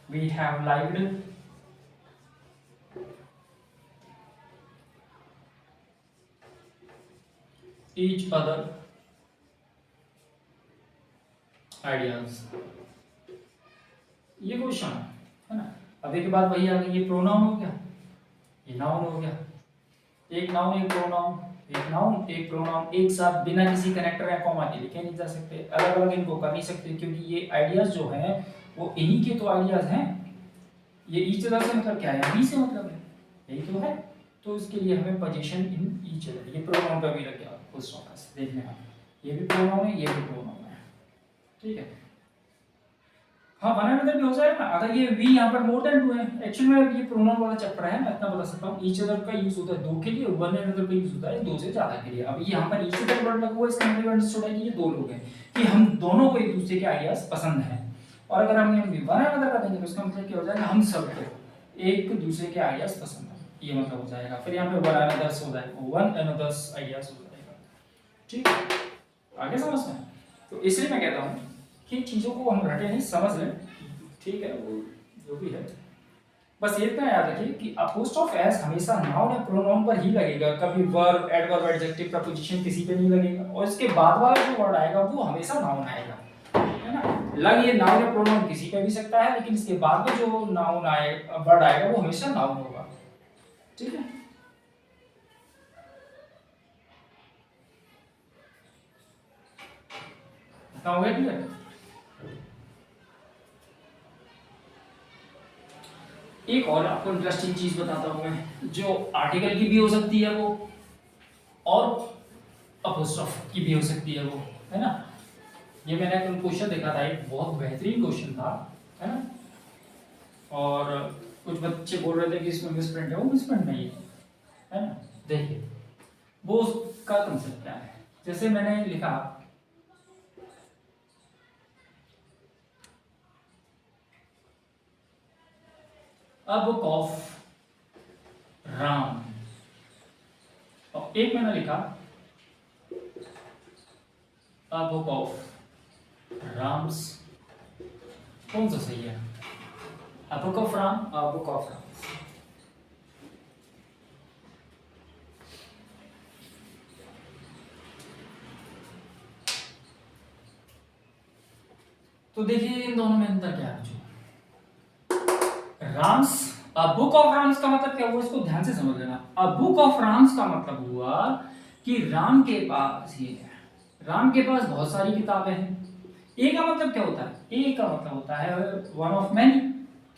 we have liked each other ideas, ये क्वेश्चन है ना। अभी के बाद वही आ गई, ये प्रोनाउन हो गया, ये नाउन हो गया, एक नाउन एक प्रोनाउन, एक नाउन एक प्रोनाउन एक साथ बिना किसी कनेक्टर या कॉमा के लिखे नहीं जा सकते, अलग अलग इनको कर नहीं सकते, क्योंकि ये आइडियाज जो हैं वो इन्हीं के तो आइडियाज हैं। ये ईच अदर से मतलब क्या है, बी से मतलब है, यही तो है। तो इसके लिए हमें पोजीशन इन ईच अदर, ये प्रोनाउन पे भी लग गया फुल स्टॉप से, देखने आप, ये भी प्रोनाउन है, ये भी प्रोनाउन है, ठीक है। हाँ वन अनदर भी हो जाएगा ना, अगर ये वी यहाँ पर मोर देन टू है, एक्चुअली में ये प्रोनाउन वाला चैप्टर है, मैं इतना बता सकता हूँ। ईच अदर का यूज होता है दो के लिए, वन अनदर का यूज होता है दो से ज्यादा के लिए। अब यहाँ पर ईच अदर वर्ड लगा हुआ है, इसका मतलब अंडरस्टूड है कि ये दो लोग हैं, कि हम दोनों को एक दूसरे के आइडियाज पसंद हैं। और अगर हम वन अनदर का देंगे तो इसका मतलब क्या हो जाएगा, हम सबको एक दूसरे के आइडियाज पसंद है, ये मतलब हो जाएगा। फिर यहाँ पे वन अनदर्स हो जाएगा, वन अनदर्स आइडियाज हो जाएगा, ठीक है। आगे समझ में, तो इसलिए मैं कहता हूँ कि चीजों को हम रटे नहीं, समझ लें, ठीक है। वो जो भी है, बस ये इतना याद रखिए कि अपोस्ट्रोफ एस हमेशा नाउन या प्रोनाउन पर ही लगेगा, कभी वर्ब, एडवर्ब, एडजेक्टिव, प्रपोजिशन किसी पे नहीं लगेगा। और इसके बाद वाला जो वर्ड आएगा वो हमेशा नाउन आएगा, है ना। लग ये नाउन या प्रोनाउन किसी पे भी सकता है, लेकिन इसके बाद में जो नाउन आए वर्ड आएगा वो हमेशा नाउन होगा, ठीक है। हो गया क्लियर। एक और आपको इंटरेस्टिंग चीज बताता हूं मैं, जो आर्टिकल की भी हो सकती है वो, और अपोस्ट्रोफ की भी हो सकती है वो, है ना। ये मैंने एक क्वेश्चन देखा था, एक बहुत बेहतरीन क्वेश्चन था, है ना। और कुछ बच्चे बोल रहे थे कि इसमें मिसप्रिंट है, वो मिसप्रिंट नहीं है ना। देखिए वो उसका कंसेप्ट क्या है, जैसे मैंने लिखा अ बुक ऑफ राम, और एक मैंने लिखा अ बुक ऑफ राम्स, कौन सा सही है, अ book of Ram, a book of Ram. तो देखिए इन दोनों में अंतर क्या है। राम्स, अ बुक ऑफ राम्स का मतलब क्या हुआ, इसको ध्यान से समझ लेना। अ बुक ऑफ राम्स का मतलब हुआ कि राम के पास, ये राम के पास बहुत सारी किताबें हैं। ए का मतलब क्या होता है, ए का मतलब होता है वन ऑफ मैनी,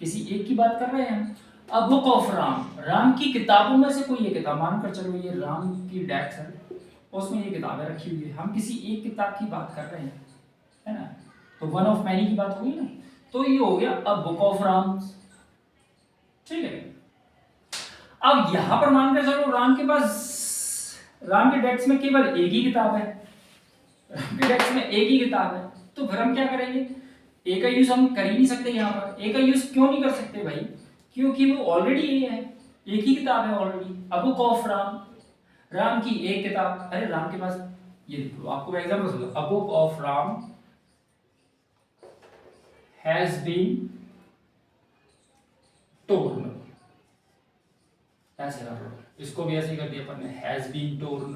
किसी एक की बात कर रहे हैं। अ बुक ऑफ राम, राम की किताबों में से कोई एक किताब, मानकर चलो ये राम की डेस्क है, उसमें ये किताबें रखी हुई है, हम किसी एक किताब की बात कर रहे हैं, है ना। तो वन ऑफ मैनी की बात हुई ना, तो ये हो गया अ बुक ऑफ राम, ठीक है। अब यहां पर मानकर चलो राम के पास, राम के डेस्क में केवल एक ही किताब है, राम के डेस्क में एक ही किताब है, तो फिर हम क्या करेंगे, ए का यूज हम कर ही नहीं सकते यहाँ पर। ए का यूज क्यों नहीं कर सकते भाई, क्योंकि वो ऑलरेडी ए है, एक ही किताब है already, a book of Ram, Ram की एक किताब। अरे राम के पास, ये देखो आपको मैं एग्जांपल दूंगा, a book of Ram has been torn, ऐसे कर लो, इसको भी ऐसे ही कर दिया अपन ने, हैज बीन टोर्न।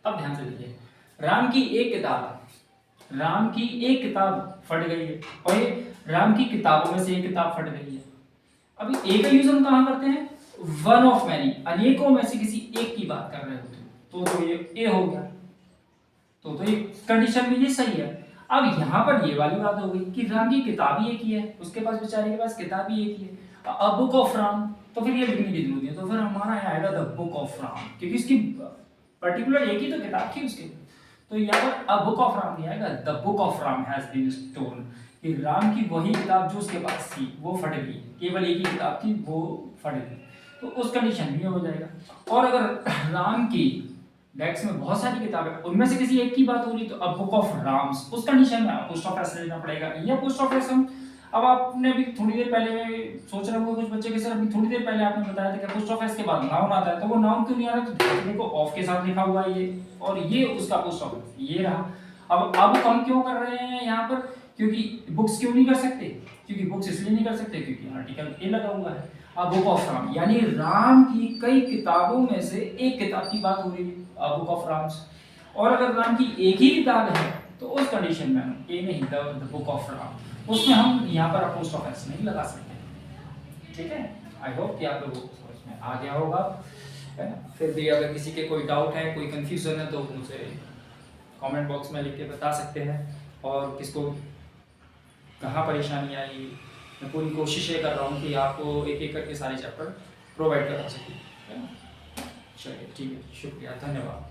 अब ध्यान से देखिए, राम की एक किताब, राम की एक किताब फट गई है, और ये राम की किताबों में से एक किताब फट गई है। अभी ए का यूज हम कहां करते हैं, वन ऑफ मैनी, अनेकों में से किसी एक की बात कर रहे होते हैं, तो ये ए हो गया, तो ये कंडीशन में ये सही है। अब यहाँ पर ये वाली बात हो गई कि राम की किताब ही एक ही है, उसके पास बेचारे के पास किताब ही एक ही है, अ बुक ऑफ राम, तो फिर ये लिखने की जरूरत है, तो फिर हमारा यहाँ आएगा द बुक ऑफ राम, क्योंकि इसकी पर्टिकुलर एक ही तो किताब थी उसके, तो यहाँ पर अ बुक ऑफ राम नहीं आएगा, the book of Ram has been stolen, कि राम की वही किताब जो उसके पास थी वो फट गई, केवल एक ही किताब थी वो फट गई, तो उस कंडीशन में हो जाएगा। और अगर राम की डेस्क में बहुत सारी किताबें, उनमें से किसी एक की बात हो रही तो अब बुक ऑफ राम्स, उस कंडीशन में पोस्ट ऑफ एस लेना पड़ेगा। या पोस्ट ऑफ एस हम, अब आपने अभी थोड़ी देर पहले सोच रहे होंगे कुछ बच्चे के सर, अभी थोड़ी देर पहले आपने बताया था कि पोस्ट ऑफ एस के बाद नाउन आता है, तो वो नाउन क्यों नहीं आ रहा, तो देखो ऑफ के साथ लिखा हुआ है ये, और ये उसका पोस्ट ऑफ एस ये रहा। अब हम क्यों कर रहे हैं यहाँ पर, क्योंकि बुक्स क्यों नहीं कर सकते, क्योंकि बुक्स इसलिए नहीं कर सकते क्योंकि आर्टिकल ए लगा हुआ है। अब बुक ऑफ राम यानी राम की कई किताबों में से एक किताब की बात हो रही है, बुक ऑफ राम्स। और अगर राम की एक ही किताब है तो उस कंडीशन में हम ए नहीं, द बुक ऑफ राम, उसमें हम यहाँ पर पोस्ट ऑफ एस नहीं लगा सकते। ठीक है, आई होप कि आप लोगों को समझ में आ गया होगा, है ना। फिर भी अगर किसी के कोई डाउट है, कोई कंफ्यूजन है, तो मुझे कमेंट बॉक्स में लिख के बता सकते हैं। और किसको कहाँ परेशानी आई, मैं पूरी कोशिश ये कर रहा हूँ कि आपको एक एक करके सारे चैप्टर प्रोवाइड करा सकूँ, है ना। चलिए ठीक है, शुक्रिया, धन्यवाद।